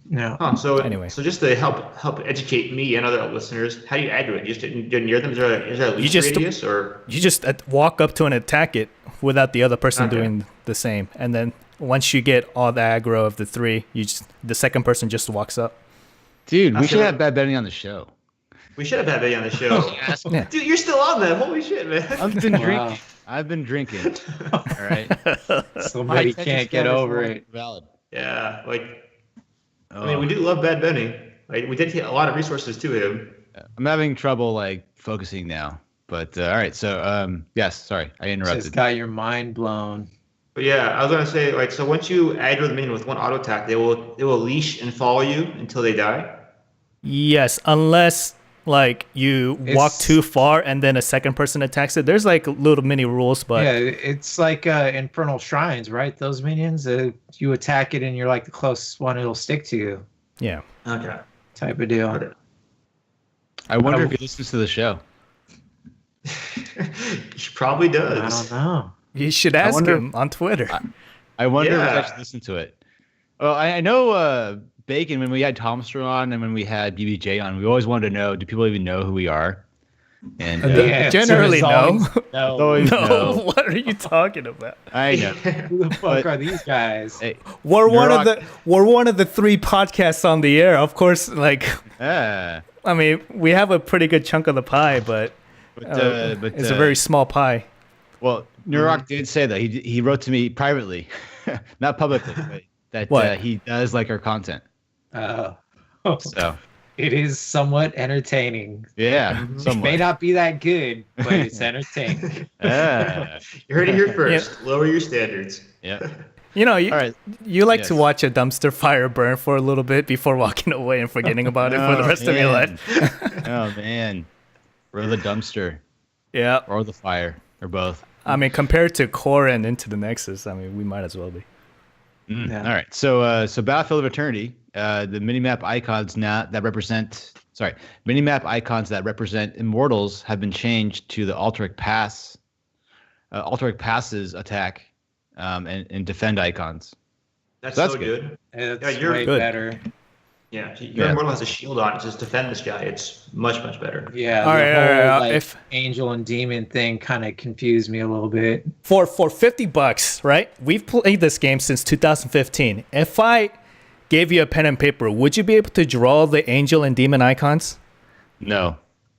No. So Anyway. so just to help educate me and other listeners, how do you aggro it? You just didn't near them? Is there a leash just- radius or? You just walk up to and attack it without the other person Okay. doing the same. And then once you get all the aggro of the 3, the second person just walks up. Dude, we That's should it. have BadBenny on the show. We should have had Betty on the show. Yeah. Dude, you're still on that. Holy shit, man. I've been Wow. drinking. I've been drinking. All right. Somebody attention can't get span is over no it. Valid. Yeah, I mean, we do love BadBenny. Like, we did get a lot of resources to him. I'm having trouble like focusing now. But all right. So yes, sorry, I interrupted. Just got your mind blown. But yeah, I was gonna say, like, so once you aggro the minion with one auto attack, they will leash and follow you until they die. Yes, unless like you walk It's- too far and then a second person attacks it. There's like little mini rules, but Yeah, it's like Infernal Shrines, right? Those minions, you attack it and you're like the closest one, it'll stick to you, yeah. Okay. type of deal. Okay. I wonder if he listens to the show. She probably I does. don't know. You should ask wonder- him on Twitter. I wonder if Yeah. I should listen to it. Well, I know Bacon, when we had Tomster on and when we had BBJ on, we always wanted to know, do people even know who we are? And The answer generally is no. always it's no. always No, no. what are you talking about? I know. Who the fuck But- are these guys? Hey, We're You're one of the 3 podcasts on the air. Of course, like ah, I mean, we have a pretty good chunk of the pie, but but it's a very small pie. Well, Nurok did say that he wrote to me privately, not publicly, but that What? he does like our content. Oh. So It is somewhat entertaining. yeah, It may somewhat. not be that good, but it's entertaining. Ah, You heard it here first. Lower your standards. yeah. You know, All right. you like to Yes. watch a dumpster fire burn for a little bit before walking away and forgetting about it for the rest of your life. Oh man, or the dumpster, Yeah. or the fire, or both. I mean, compared to Core and Into the Nexus, I mean, we might as well be. Yeah. All right. So Battlefield of Eternity, the minimap icons minimap icons that represent immortals have been changed to the Alterac Passes attack, and defend icons. That's, So that's so good. good. It's Yeah, you're way good. better. Yeah, your Yeah. immortal has a shield on it. Just defend this guy. It's much, much better. Yeah, All the right, whole all right, like if- angel and demon thing kind of confused me a little bit. For $50, right? We've played this game since 2015. If I gave you a pen and paper, would you be able to draw the angel and demon icons? No.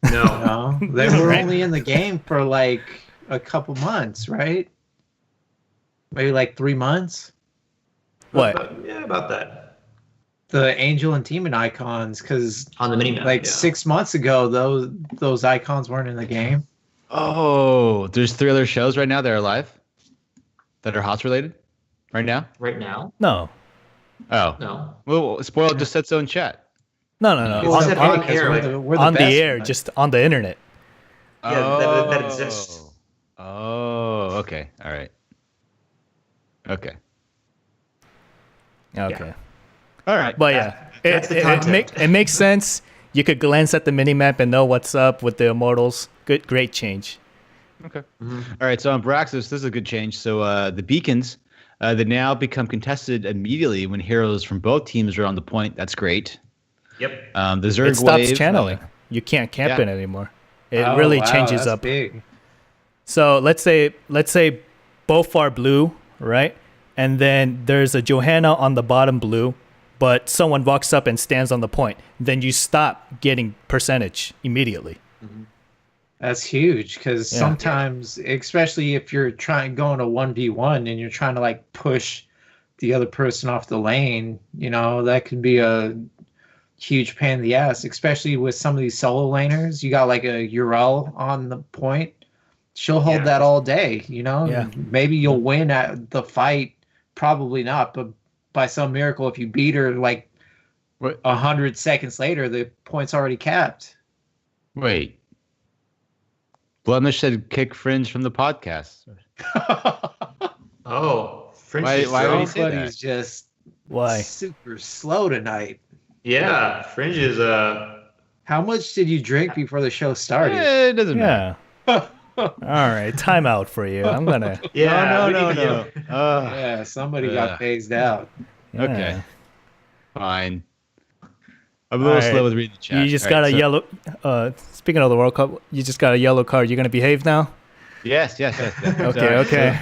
No. No, they were Right. only in the game for like a couple months, right? Maybe like 3 months. What? About that. The angel and demon icons, because On the minimap. like yeah. 6 months ago, those icons weren't in the game. Oh, there's 3 other shows right now that are live, that are HOTS related, right now. Right now? No. Oh, No. well, Spoil just said so in chat. No. Well, said on, on because air, we're like, the On the best air, one. just on the internet. Yeah, that exists. Oh, okay, all right, okay, Okay. all right. But yeah, That's the content. it makes sense. You could glance at the minimap and know what's up with the immortals. Great change. Okay. All right. So on Braxis, this is a good change. So the beacons, they now become contested immediately when heroes from both teams are on the point. That's great. Yep. The Zerg It stops wave, channeling. You can't camp yeah. it anymore. It Oh, really wow, changes that's up. Big. So let's say both are blue, right? And then there's a Johanna on the bottom blue, but someone walks up and stands on the point. Then you stop getting percentage immediately. That's huge because Yeah. sometimes, especially if you're going to 1v1 and you're trying to like push the other person off the lane, that could be a huge pain in the ass, especially with some of these solo laners. You got like a Yrel on the point. She'll hold Yeah. that all day, Yeah. Maybe you'll win at the fight, probably not, but by some miracle, if you beat her like What? 100 seconds later, the point's already capped. Wait. Blemish said kick Fringe from the podcast. Oh, French Why- is why would slow. he say Everybody's just Why? super slow tonight. Yeah, Fringe is How much did you drink before the show started? It doesn't matter. Yeah. All right, timeout for you. I'm gonna. yeah. no. we need you. Yeah, somebody got phased out. Yeah. Okay. Fine. I'm a little All right. slow with reading the chat. You just All got right, a yellow. Speaking of the World Cup, you just got a yellow card. You're gonna behave now. Yes. Okay. Okay.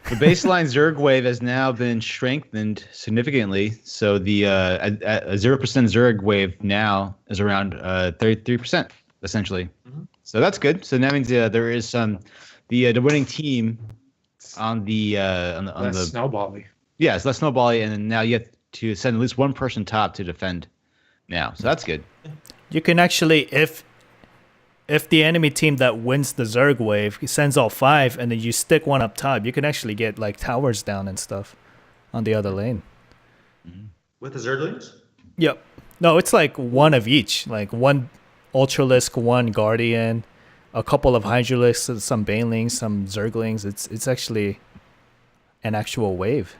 The baseline Zerg wave has now been strengthened significantly. So the a 0% Zerg wave now is around 33%, essentially. So that's good. So that means there is some the winning team on the Less snowbally. yeah, it's less snowbally, and then now you have to send at least one person top to defend now. So that's good. You can actually, if the enemy team that wins the Zerg wave sends all 5, and then you stick one up top, you can actually get like towers down and stuff on the other lane. With the Zerglings? Yep. No, it's like one of each. Like one Ultralisk, one Guardian, a couple of Hydralisks, some Banelings, some Zerglings. It's actually an actual wave,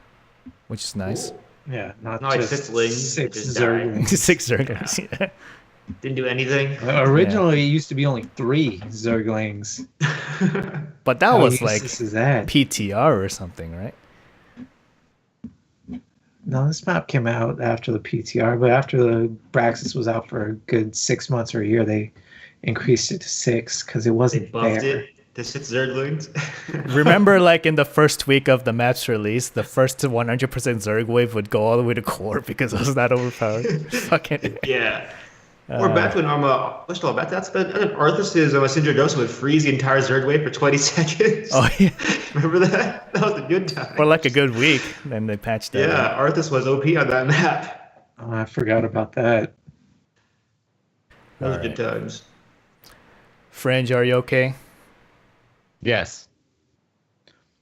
which is nice. Yeah, not Not like just 6 lings, six just die. Zerglings. 6 Zerglings. Yeah. Didn't do anything. Originally, it used to be only 3 Zerglings. But that How was like useless is that? PTR or something, right? No, this map came out after the PTR, but after the Braxis was out for a good 6 months or a year, they increased it to 6 because it They wasn't buffed there. it to 6 Zerglings. Remember, like in the first week of the map's release, the first 100% Zerg wave would go all the way to core because it was that overpowered. Fucking Yeah. Or back when first of all, that's Arthas's Syndra Dosa would freeze the entire Zerg wave for 20 seconds. Oh yeah, Remember that? That was a good time. for like a good week. Then they patched that. Yeah, Arthas was OP on that map. Oh, I forgot about that. That was good times. Fringe, are you okay? Yes.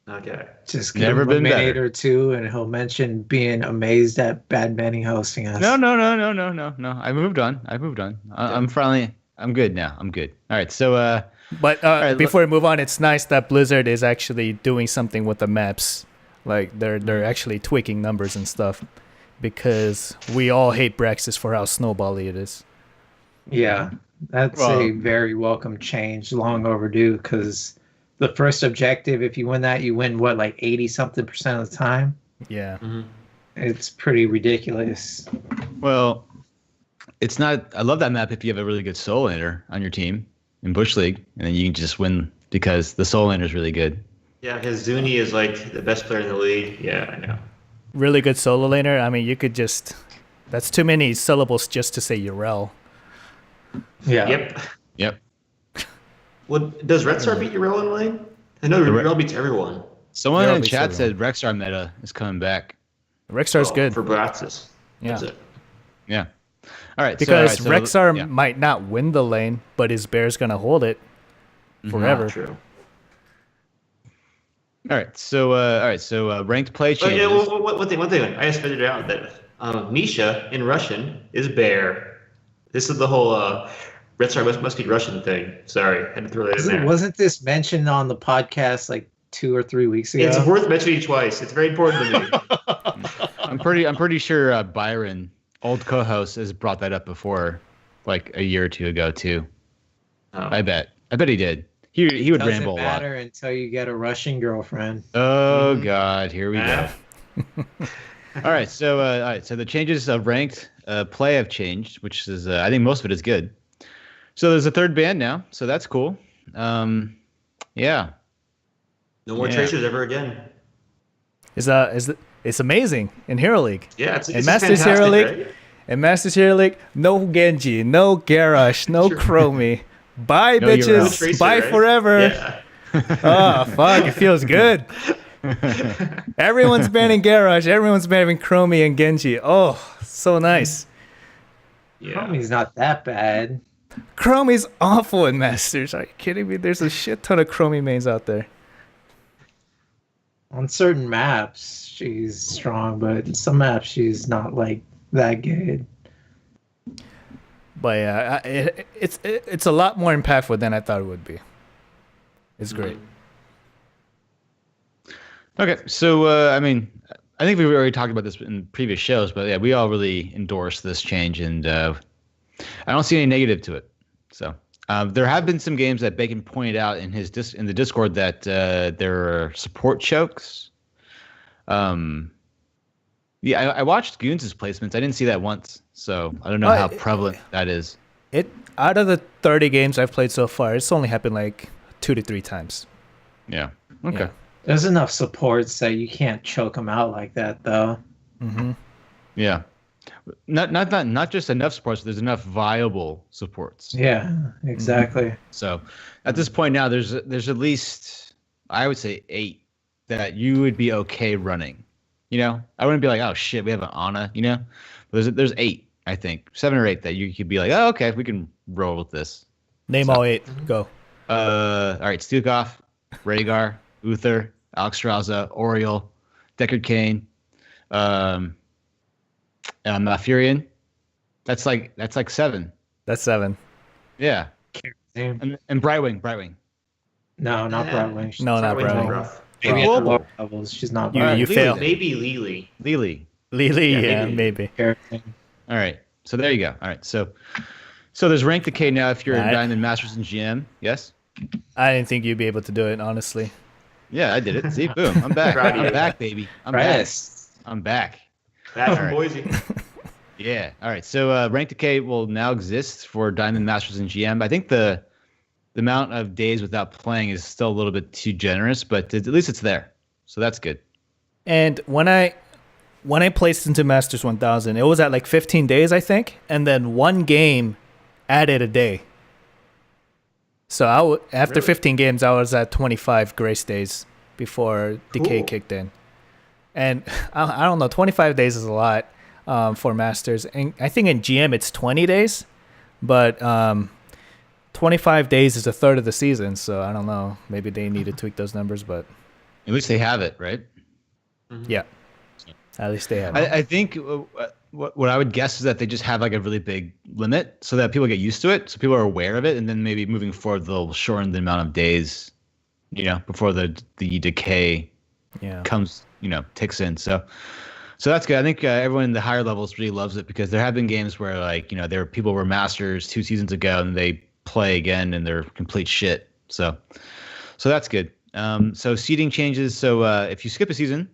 Okay. Just give Never him been a minute better. or two, and he'll mention being amazed at BadBenny hosting us. No. I moved on. I'm good now. I'm good. All right. So, But right, before we move on, it's nice that Blizzard is actually doing something with the maps. Like they're actually tweaking numbers and stuff, because we all hate Braxis for how snowbally it is. Yeah, that's a very welcome change, long overdue. Because the first objective, if you win that, you win what, like 80-something% of the time. Yeah. It's pretty ridiculous. well, it's not. I love that map if you have a really good soul laner on your team in Bush League, and then you can just win because the soul laner is really good. Yeah, because Zuni is like the best player in the league. Yeah, I know. Really good solo laner. I mean, you could just. That's too many syllables just to say Yrel. Yeah. Yep. Well, does Red Star beat Yrel in lane? I know Yrel beats everyone. Someone You're in obviously chat wrong. said Rexstar meta is coming back. Rexar's good. For Braxis. Yeah. That's it. Yeah. All right. Because so, Rexar yeah. might not win the lane, but his bear's gonna hold it forever. True. All right. So ranked play Oh, changes. yeah, one thing. I just figured out that Misha in Russian is bear. This is the whole Red Star must be Russian thing. Sorry, had to throw that in there. Wasn't this mentioned on the podcast like 2 or 3 weeks ago? It's worth mentioning twice. It's very important to me. I'm pretty sure Byron, old co-host, has brought that up before, like a year or two ago too. Oh. I bet he did. He would Doesn't ramble a lot. matter until you get a Russian girlfriend. Oh God, here we go. Ah. All right, so the changes of ranked play have changed, which is I think most of it is good. So there's a third ban now, so that's cool. Yeah. No more tracers ever again. It's amazing in Hero League. Yeah, it's in Masters fantastic, Hero League. right? In Masters Hero League, no Genji, no Garrosh, no Chromie. Bye, No Yrel. bitches. No tracer, Bye right? forever. Yeah. Oh, fuck. It feels good. Everyone's banning Garrosh. Everyone's banning Chromie and Genji. Oh, so nice. Chromie's not that bad. Chromie's awful in Masters. Are you kidding me? There's a shit ton of Chromie mains out there. On certain maps, she's strong, but in some maps, she's not like that good. But yeah, it's a lot more impactful than I thought it would be. It's great. Okay, so I mean, I think we've already talked about this in previous shows, but yeah, we all really endorse this change, and I don't see any negative to it. So there have been some games that Bacon pointed out in in the Discord that there are support chokes. Yeah, I watched Goons' placements. I didn't see that once, so I don't know how prevalent that is. It out of the 30 games I've played so far, it's only happened like 2 to 3 times. Yeah. Okay. Yeah. There's enough supports that you can't choke them out like that, though. Mm-hmm. Yeah. Not just enough supports. There's enough viable supports. Yeah, exactly. So at this point now, there's at least, I would say, 8 that you would be okay running. You know, I wouldn't be like, oh shit, we have an Ana. You know, but there's 8, I think, 7 or 8 that you could be like, oh okay, we can roll with this. Name all 8. Go. All right, Stukov, Rhaegar, Uther, Alexstrasza, Oriole, Deckard Cain, Malfurion. That's like 7. That's 7. Yeah, Name. and Brightwing. No, not Broadway. No, not Brightwing's Brightwing. rough. Maybe at the Well, lower levels, she's not You bad. fail. Maybe Lily. Lily. Lily, yeah, maybe. maybe. All right, so there you go. All right, so there's rank decay now if you're in Alright. Diamond Masters and GM. Yes. I didn't think you'd be able to do it, honestly. Yeah, I did it. See, boom, I'm back. Proud of I'm you. back, baby. I'm Press. back. I'm back. That's from Alright. Boise. Yeah. All right. So rank decay will now exist for Diamond Masters and GM. I think the amount of days without playing is still a little bit too generous, but at least it's there. So that's good. And when I placed into Masters 1000, it was at like 15 days, I think. And then one game added a day. So after 15 games, I was at 25 grace days before decay kicked in. And I don't know, 25 days is a lot for Masters. And I think in GM it's 20 days, but 25 days is a third of the season. So I don't know. Maybe they need to tweak those numbers, but At least they have it, right? yeah, at least they have it. I think what I would guess is that they just have like a really big limit so that people get used to it, so people are aware of it, and then maybe moving forward they'll shorten the amount of days, before the decay comes, ticks in. So that's good. I think everyone in the higher levels really loves it because there have been games where there were people were masters 2 seasons ago and they play again and they're complete shit. So that's good. So seeding changes. So if you skip a season,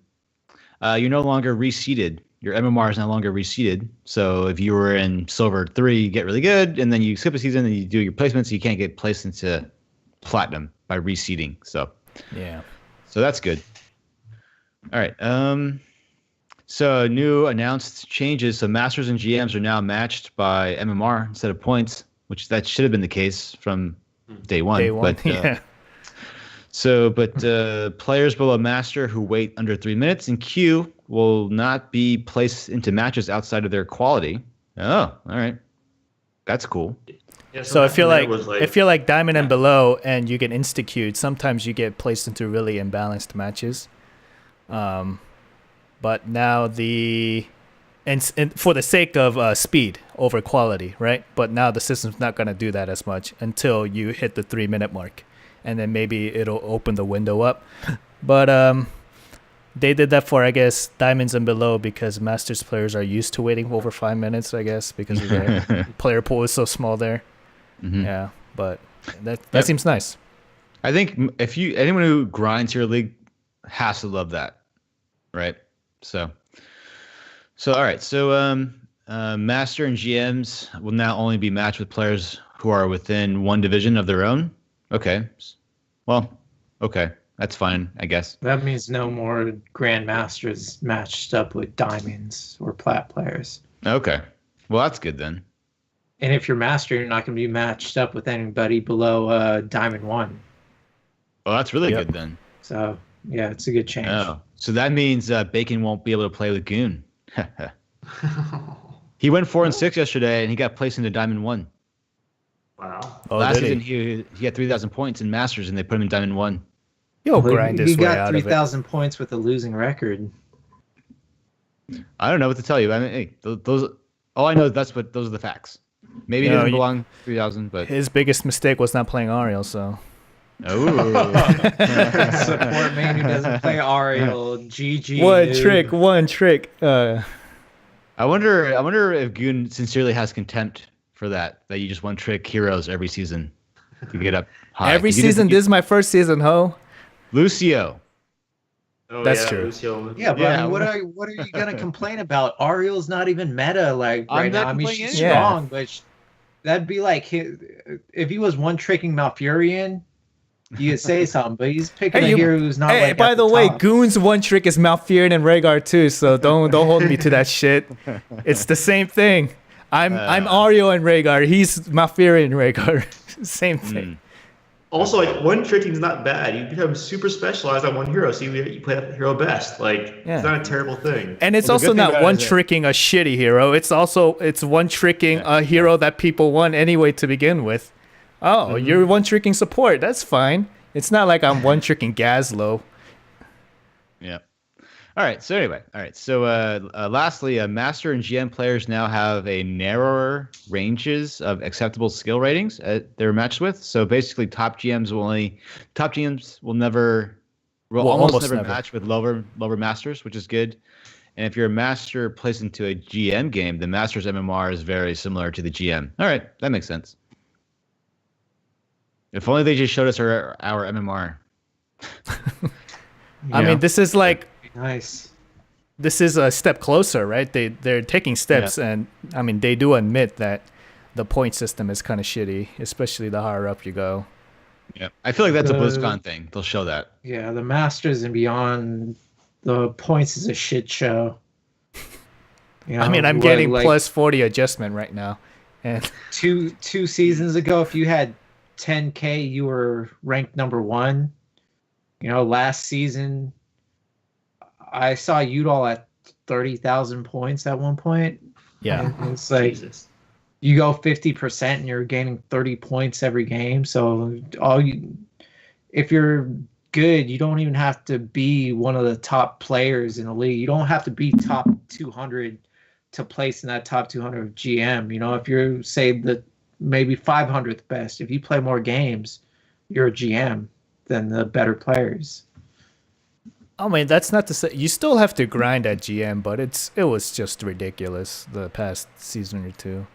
you're no longer reseeded. Your MMR is no longer reseeded. So if you were in Silver 3, you get really good, and then you skip a season and you do your placements, you can't get placed into Platinum by reseeding. So that's good. All right. So new announced changes. So Masters and GMs are now matched by MMR instead of points, which that should have been the case from day one. But, yeah. But players below Master who wait under 3 minutes in queue will not be placed into matches outside of their quality. Oh, all right. That's cool. Yeah, So if you're like Diamond and below and you get insta-queued, sometimes you get placed into really imbalanced matches. But now and for the sake of speed over quality, right? But now the system's not going to do that as much until you hit the 3 minute mark. And then maybe it'll open the window up. But they did that for, I guess, Diamonds and below because Masters players are used to waiting over 5 minutes, I guess, because of their player pool is so small there. Mm-hmm. Yeah, but that seems nice. I think anyone who grinds your league has to love that, right? So all right. So Master and GMs will now only be matched with players who are within one division of their own. Okay. Well, okay. That's fine, I guess. That means no more Grandmasters matched up with Diamonds or Plat players. Okay. Well, that's good then. And if you're Master, you're not going to be matched up with anybody below Diamond 1. Well, that's really good then. So, yeah, it's a good change. Oh, so that means Bacon won't be able to play with Goon. He went 4-6 yesterday, and he got placed into Diamond 1. Wow. Oh, Last did season, he? he had 3,000 points in Masters, and they put him in Diamond 1. He'll grind his He way got out of it. 3,000 points with a losing record. I don't know what to tell you. I mean, hey, those. All I know is those are the facts. Maybe he doesn't belong 3,000, but His biggest mistake was not playing Yrel, so. Oh. Support man who doesn't play Yrel. GG. One trick. I wonder if Goon sincerely has contempt for that you just one trick heroes every season to get up high. Every season, this is my first season, ho. Lucio. Oh, That's yeah, true. Lucio. Yeah, but Yeah, I mean, what are you gonna complain about? Yrel's not even meta right now. I mean, she's complaining. strong, but that'd be like if he was one tricking Malfurion, you could say something. But he's picking a hero who's not. Hey, like by at the way, top. Goon's one trick is Malfurion and Rhaegar too, so don't hold me to that shit. It's the same thing. I'm Aryo and Rhaegar. He's Malfurion and Rhaegar. Same thing. Also, like, one tricking is not bad. You become super specialized on one hero, so you play that hero best. It's not a terrible thing. And it's Well, the also good thing not about one it is tricking a shitty hero. It's one tricking a hero that people want anyway to begin with. Oh, you're one tricking support. That's fine. It's not like I'm one tricking Gazlo. Yeah. All right. So anyway, lastly, Master and GM players now have a narrower ranges of acceptable skill ratings they're matched with. So basically, top GMs will almost never match with lower Masters, which is good. And if you're a Master placed into a GM game, the Master's MMR is very similar to the GM. All right, that makes sense. If only they just showed us our MMR. I mean, this is like. Nice. This is a step closer, right? They're taking steps, and I mean they do admit that the point system is kind of shitty, especially the higher up you go. Yeah, I feel like that's a BlizzCon thing. They'll show that. Yeah, the Masters and beyond, the points is a shit show. You know, I mean, I'm getting plus 40 adjustment right now, And two seasons ago, if you had 10K, you were ranked number 1. Last season, I saw Udall at 30,000 points at one point. yeah, And it's like Jesus. you go 50% and you're gaining 30 points every game. So if you're good, you don't even have to be one of the top players in the league. You don't have to be top 200 to place in that top 200 of GM. If you're, say, the maybe 500th best, if you play more games, you're a GM than the better players. I mean, that's not to say you still have to grind at GM, but it was just ridiculous the past season or two.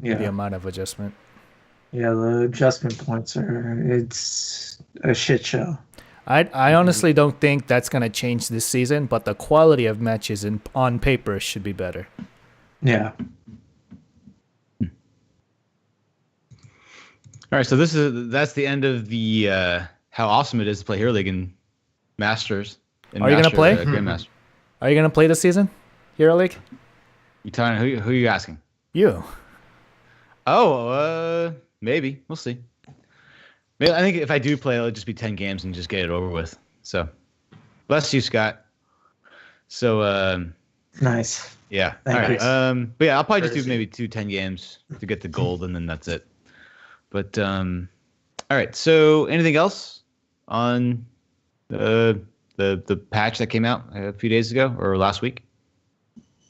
Yeah. The amount of adjustment. Yeah, the adjustment points it's a shit show. I honestly don't think that's gonna change this season, but the quality of matches on paper should be better. Yeah. All right, so that's the end of the how awesome it is to play Hero League and Masters. And Are you gonna play? Grandmaster. Are you gonna play this season, Hero League? You telling who are you asking? You. Oh, maybe we'll see. Maybe, I think if I do play, it'll just be 10 games and just get it over with. So, bless you, Scott. So, Nice. yeah. Thank All right. you. But yeah, I'll probably just do maybe 10 games to get the gold, and then that's it. But all right. So, anything else on the patch that came out a few days ago or last week?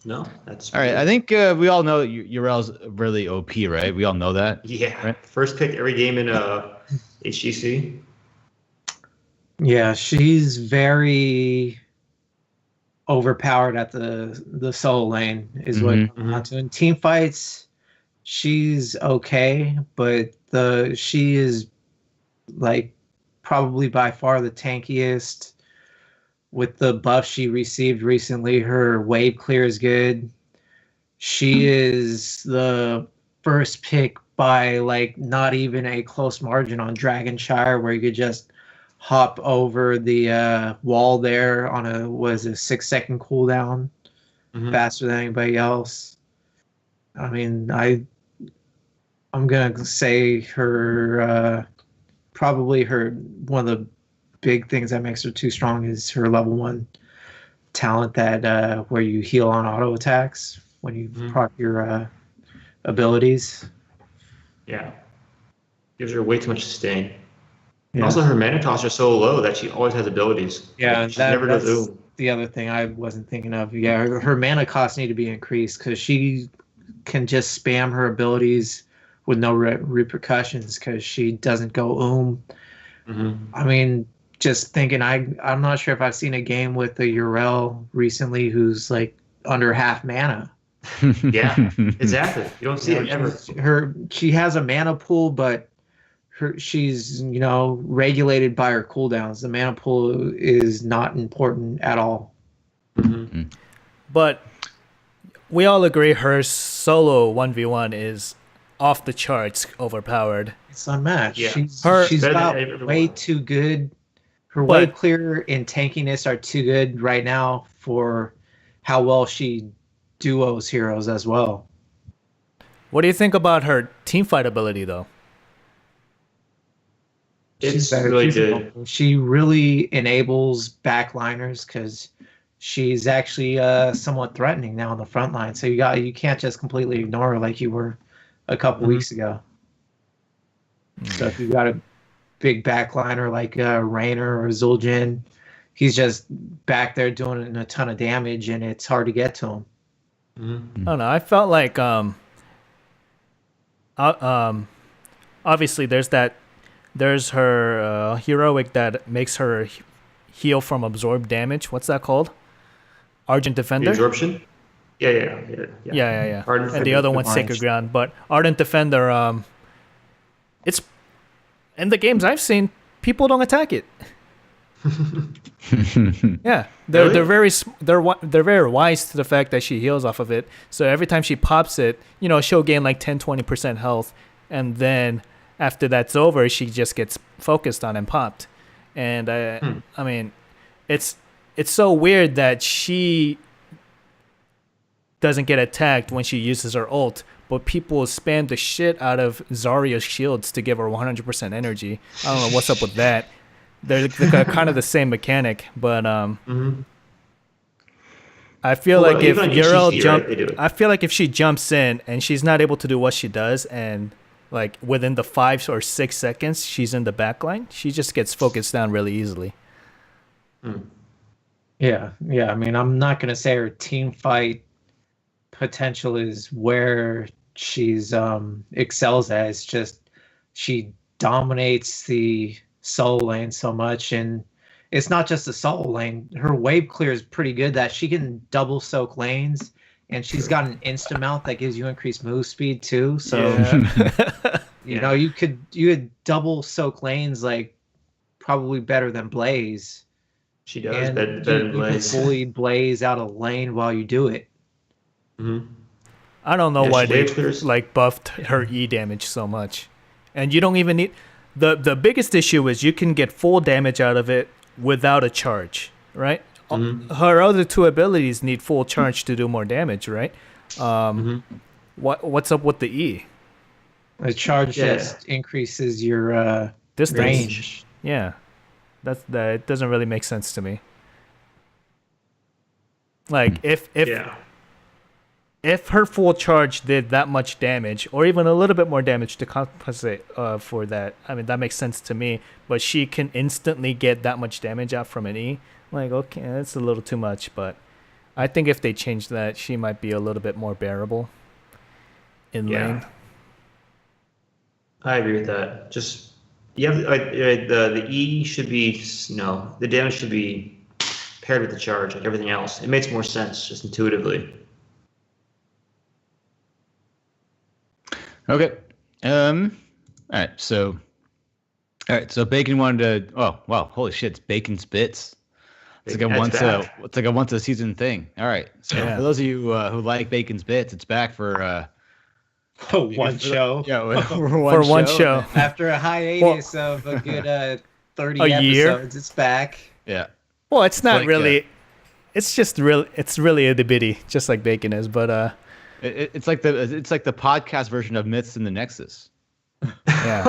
No, that's All right. I think we all know that Yrel's really OP, right? We all know that. yeah. Right? First pick every game in HGC. Yeah, she's very overpowered at the solo lane is what it comes down to. In team fights, she's okay, but she is like probably by far the tankiest. With the buff she received recently, her wave clear is good. She is the first pick by like not even a close margin on Dragonshire, where you could just hop over the wall there on a 6-second cooldown faster than anybody else. I mean, I'm gonna say her probably her one of the big things that makes her too strong is her level 1 talent that where you heal on auto attacks when you proc your abilities. Yeah. Gives her way too much sustain. Yeah. Also, her mana costs are so low that she always has abilities. Yeah, She never does that's ooh. the other thing I wasn't thinking of. Yeah, her mana costs need to be increased because she can just spam her abilities with no repercussions because she doesn't go I mean, just thinking, I'm not sure if I've seen a game with a Yrel recently who's like under half mana. Yeah, exactly. You don't see it ever. She has a mana pool, but she's regulated by her cooldowns. The mana pool is not important at all. But we all agree her solo 1v1 is off the charts overpowered. It's unmatched. Yeah. She's Better got than everyone. way too good. Her wave clear and tankiness are too good right now for how well she duos heroes as well. What do you think about her teamfight ability, though? It's really good. She really enables backliners because she's actually somewhat threatening now on the front line. So you can't just completely ignore her like you were a couple weeks ago. So if you got a big backliner like Raynor or Zul'jin, he's just back there doing a ton of damage, and it's hard to get to him. I don't know. I felt like obviously there's her heroic that makes her heal from absorbed damage. What's that called? Ardent Defender? Absorption? Yeah. Yeah. Ardent And the Defender. other one's Sacred Ground. But Ardent Defender, it's in the games I've seen, people don't attack it. Yeah, they're very wise to the fact that she heals off of it. So every time she pops it, she'll gain like 10-20% health, and then after that's over, she just gets focused on and popped. And I mean, it's so weird that she doesn't get attacked when she uses her ult, but people spam the shit out of Zarya's shields to give her 100% energy. I don't know what's up with that. They're kind of the same mechanic, but I feel like if Yrel I feel like if she jumps in and she's not able to do what she does, and like within the 5 or 6 seconds she's in the backline, she just gets focused down really easily. Yeah. I mean, I'm not gonna say her team fight potential is where she's excels at. It's just she dominates the solo lane so much, and it's not just the solo lane. Her wave clear is pretty good, that she can double soak lanes, and she's got an insta mount that gives you increased move speed too. So you know, you could double soak lanes like probably better than Blaze. She does And better than Blaze. You can fully Blaze out a lane while you do it. I don't know why they wave clears. like buffed her E damage so much, and you don't even need the biggest issue is you can get full damage out of it without a charge, right? Her other two abilities need full charge to do more damage, right? What's up with the E? A charge just increases your Distance. range. Yeah, that it doesn't really make sense to me. Like if her full charge did that much damage, or even a little bit more damage to compensate for that, I mean, that makes sense to me. But she can instantly get that much damage out from an E. Like, okay, that's a little too much. But I think if they change that, she might be a little bit more bearable in lane. I agree with that. Just you have the E should be the damage should be paired with the charge, like everything else. It makes more sense just intuitively. Okay. All right. So Bacon wanted to. Oh, wow! Holy shit! It's Bacon's Bits. It's like a once a season thing. All right. So for those of you who like Bacon's Bits, it's back for one show. Yeah, for one show. After a hiatus of a good 30 episodes, year. It's back. Yeah. Well, it's not like, really. It's just real. It's really itty bitty, just like Bacon is. But it's like the podcast version of Myths in the Nexus. Yeah.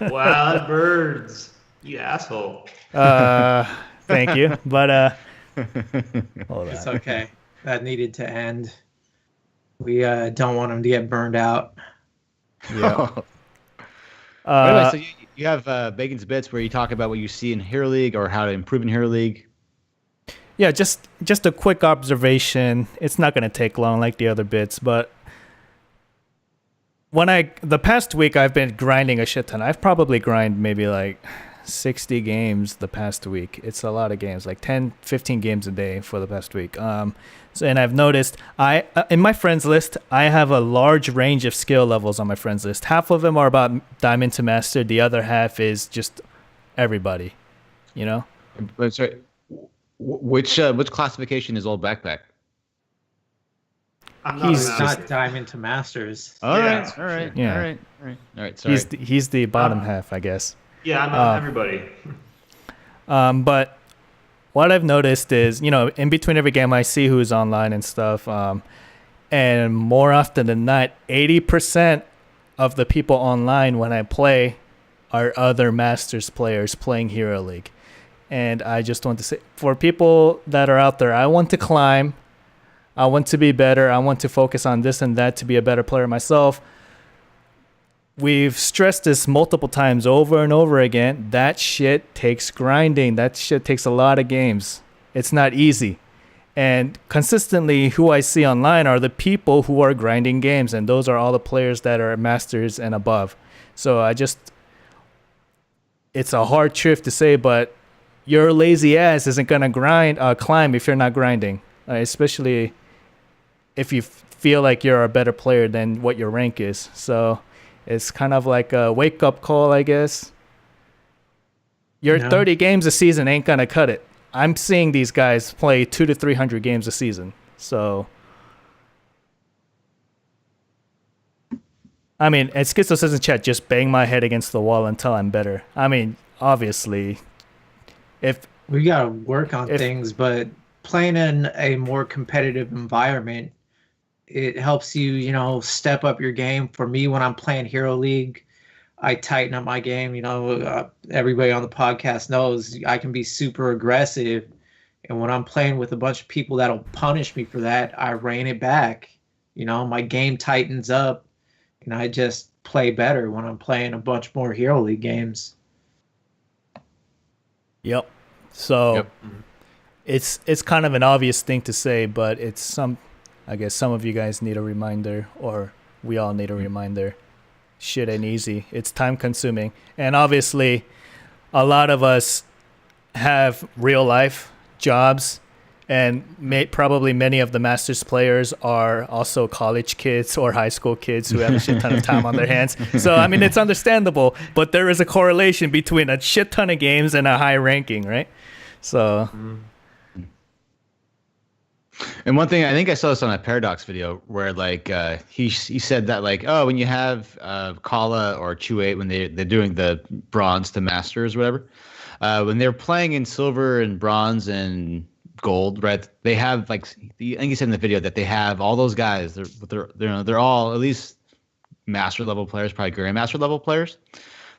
Wow, that birds. You asshole. Thank you, but hold It's on. okay. That needed to end. We don't want him to get burned out. Yeah. Anyway, so you have Bacon's Bits where you talk about what you see in Hero League or how to improve in Hero League. Yeah, just a quick observation. It's not going to take long like the other bits, but the past week I've been grinding a shit ton. I've probably grinded maybe like 60 games the past week. It's a lot of games, like 10, 15 games a day for the past week. And I've noticed in my friends list, I have a large range of skill levels on my friends list. Half of them are about Diamond to Master. The other half is just everybody, you know? Sorry. Which classification is Old Backpack? He's not Diamond to Masters. All right. Sorry. He's the bottom half, I guess. Yeah, I'm not everybody. But what I've noticed is, in between every game, I see who's online and stuff. And more often than not, 80% of the people online when I play are other Masters players playing Hero League. And I just want to say, for people that are out there, I want to climb. I want to be better. I want to focus on this and that to be a better player myself. We've stressed this multiple times over and over again. That shit takes grinding. That shit takes a lot of games. It's not easy. And consistently, who I see online are the people who are grinding games. And those are all the players that are Masters and above. So it's a hard truth to say, but your lazy ass isn't going to climb if you're not grinding, especially if you feel like you're a better player than what your rank is. So it's kind of like a wake-up call, I guess. Your 30 games a season ain't going to cut it. I'm seeing these guys play 200 to 300 games a season. So, I mean, as Schizo says in chat, just bang my head against the wall until I'm better. I mean, obviously, we got to work on things, but playing in a more competitive environment, it helps you, step up your game. For me, when I'm playing Hero League, I tighten up my game. Everybody on the podcast knows I can be super aggressive. And when I'm playing with a bunch of people that'll punish me for that, I rein it back. My game tightens up, and I just play better when I'm playing a bunch more Hero League games. Yep. So it's kind of an obvious thing to say, but I guess some of you guys need a reminder, or we all need a reminder. Shit ain't easy. It's time consuming. And obviously a lot of us have real life jobs, and probably many of the Masters players are also college kids or high school kids who have a shit ton of time on their hands. So, I mean, it's understandable, but there is a correlation between a shit ton of games and a high ranking, right? So. And one thing, I think I saw this on a Paradox video where like he said that like, oh, when you have Kala or Chu8 when they're doing the bronze to masters or whatever, when they're playing in silver and bronze and gold, right? They have like, I think he said in the video that they have all those guys. They're all at least master level players, probably grandmaster level players.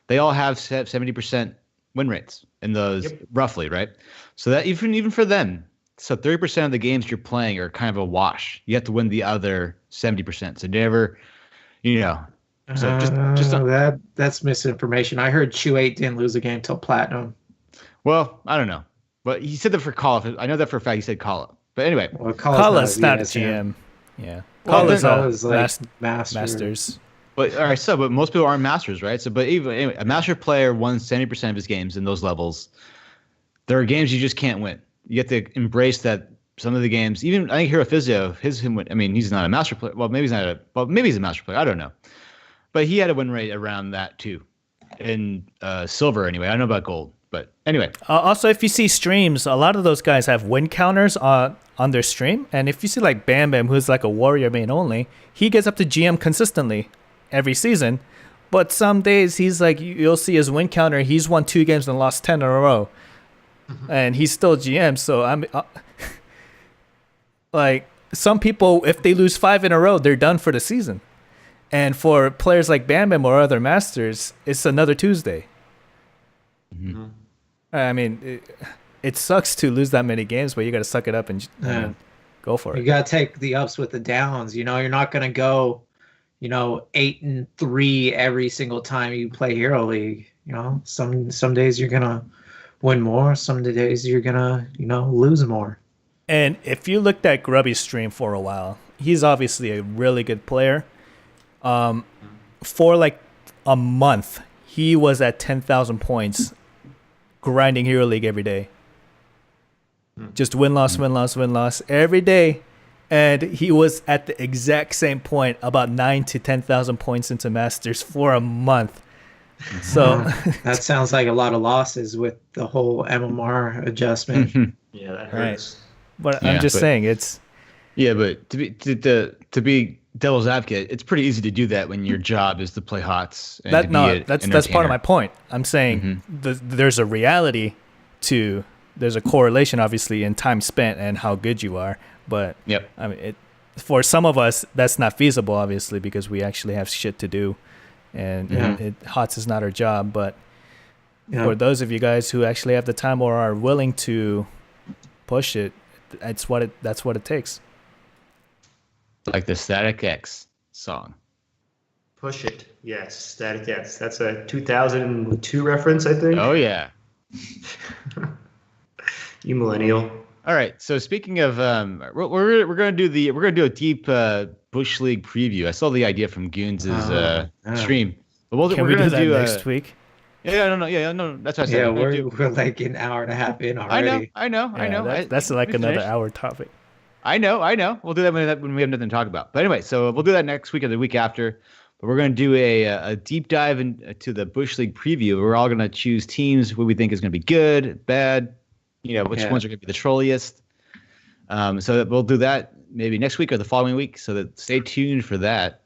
They all have 70% win rates in those roughly, right? So that even for them. So 30% of the games you're playing are kind of a wash. You have to win the other 70%. So never, So just that's misinformation. I heard Chu8 didn't lose a game till platinum. Well, I don't know, but he said that for Call. I know that for a fact. He said Call Up. But anyway, Kala's not a GM. Yeah, Kala's like masters. But all right, but most people aren't masters, right? So, but even anyway, a master player won 70% of his games in those levels. There are games you just can't win. You have to embrace that some of the games, even I think Hero Physio, he's not a master player. Well, maybe he's a master player. I don't know. But he had a win rate around that too. In silver anyway. I don't know about gold. But anyway. Also, if you see streams, a lot of those guys have win counters on their stream. And if you see like Bam Bam, who's like a warrior main only, he gets up to GM consistently every season. But some days he's like, you'll see his win counter. He's won 2 games and lost 10 in a row. And he's still GM, so I'm like some people, if they lose 5 in a row, they're done for the season. And for players like Bam Bam or other masters, it's another Tuesday. Mm-hmm. I mean, it sucks to lose that many games, but you got to suck it up and go for it. You got to take the ups with the downs. You're not going to go, 8-3 every single time you play Hero League. Some days you're gonna win more. Some days you're gonna, lose more. And if you looked at Grubby's stream for a while, he's obviously a really good player. For like a month, he was at 10,000 points, grinding Hero League every day. Just win-loss every day. And he was at the exact same point, about 9,000 to 10,000 points into Masters for a month. So that sounds like a lot of losses with the whole MMR adjustment. Yeah, that hurts. Right. But I'm just saying it's. Yeah, but to be devil's advocate, it's pretty easy to do that when your job is to play HOTS. That's part of my point. I'm saying there's a reality to. There's a correlation, obviously, in time spent and how good you are. But I mean, for some of us, that's not feasible, obviously, because we actually have shit to do. And HOTS is not our job, but for those of you guys who actually have the time or are willing to push it, that's what it takes. Like the Static X song. Push it. Yes, Static X. That's a 2002 reference, I think. Oh yeah. You millennial. All right. So speaking of, we're gonna do a deep Bush League preview. I saw the idea from Goons' stream. But Can we do that next week? Yeah, no. That's what I said. Yeah, we're like an hour and a half in already. I know. That's like another hour topic. I know. We'll do that when we have nothing to talk about. But anyway, so we'll do that next week or the week after. But we're going to do a deep dive into the Bush League preview. We're all going to choose teams who we think is going to be good, bad, which ones are going to be the trolliest. So we'll do that maybe next week or the following week. So that stay tuned for that.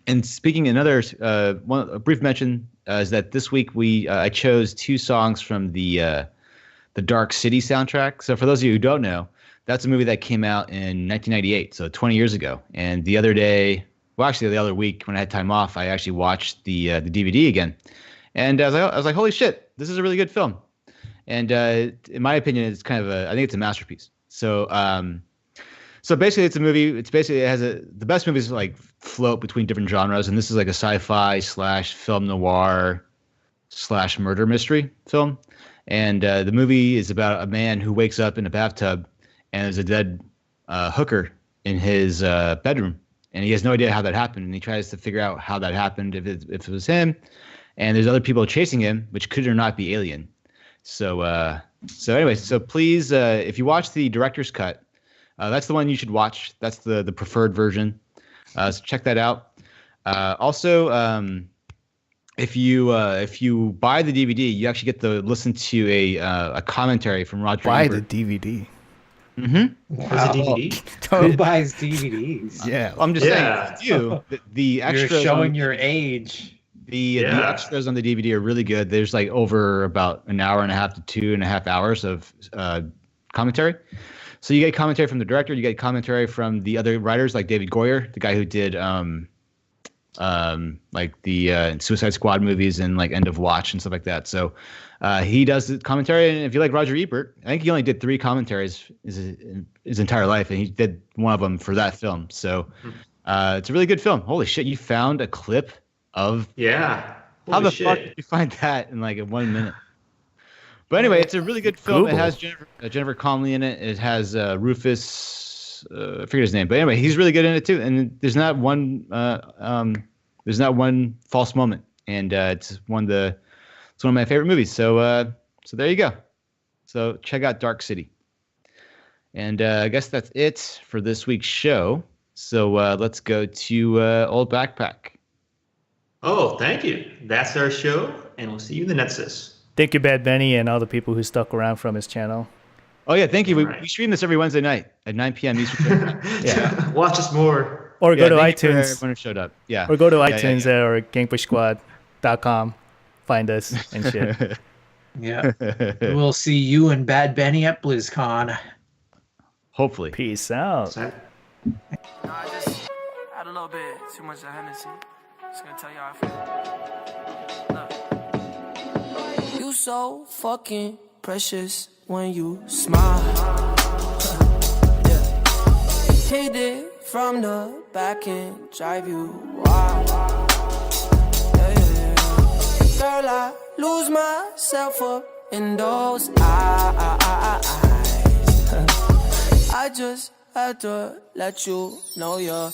And speaking a brief mention is that this week I chose 2 songs from the Dark City soundtrack. So for those of you who don't know, That's a movie that came out in 1998, so 20 years ago. And the other day, well, actually the other week when I had time off, I actually watched the DVD again. And I was like, holy shit, this is a really good film. And in my opinion, it's kind of I think it's a masterpiece. So so basically it's a movie. It has the best movies like float between different genres. And this is like a sci-fi / film noir / murder mystery film. And the movie is about a man who wakes up in a bathtub and there's a dead hooker in his bedroom. And he has no idea how that happened. And he tries to figure out how that happened, if it was him. And there's other people chasing him, which could or not be alien. So anyway, so please, if you watch the director's cut, that's the one you should watch. That's the preferred version. So check that out. Also, if you buy the DVD, you actually get to listen to a commentary from Roger Buy Ebert. the DVD. Wow. There's a DVD. Who buys DVDs? Yeah. I'm just saying, if you do, the extras. You're showing your age. The extras on the DVD are really good. There's like over about an hour and a half to 2.5 hours of commentary. So you get commentary from the director, you get commentary from the other writers like David Goyer, the guy who did like the Suicide Squad movies and like End of Watch and stuff like that. So he does the commentary, and if you like Roger Ebert, I think he only did 3 commentaries his entire life, and he did one of them for that film. So it's a really good film. Holy shit, you found a clip of how the fuck did you find that in like 1 minute? But anyway, it's a really good film. Google. It has Jennifer Connelly in it. It has Rufus, I forget his name, but anyway, he's really good in it too. And there's not one false moment, and it's one of my favorite movies. So there you go. So check out Dark City. And I guess that's it for this week's show. So let's go to Old Backpack. Oh, thank you. That's our show, and we'll see you in the Nexus. Thank you, BadBenny, and all the people who stuck around from his channel. Oh, yeah, thank you. Right. We stream this every Wednesday night at 9 p.m. Eastern Time. Yeah. Watch us more. Or go to thank you for iTunes. everyone who showed up. Yeah. Or go to Yeah, iTunes yeah. or gangpushsquad.com. Find us and shit. Yeah. We'll see you and BadBenny at BlizzCon. Hopefully. Peace out. I just had a little bit too much of Hennessy. Just gonna tell you how I feel. Look. You so fucking precious when you smile. Yeah. Hit it from the back and drive you wild. Yeah, yeah, yeah. Girl, I lose myself up in those eyes. I just had to let you know you're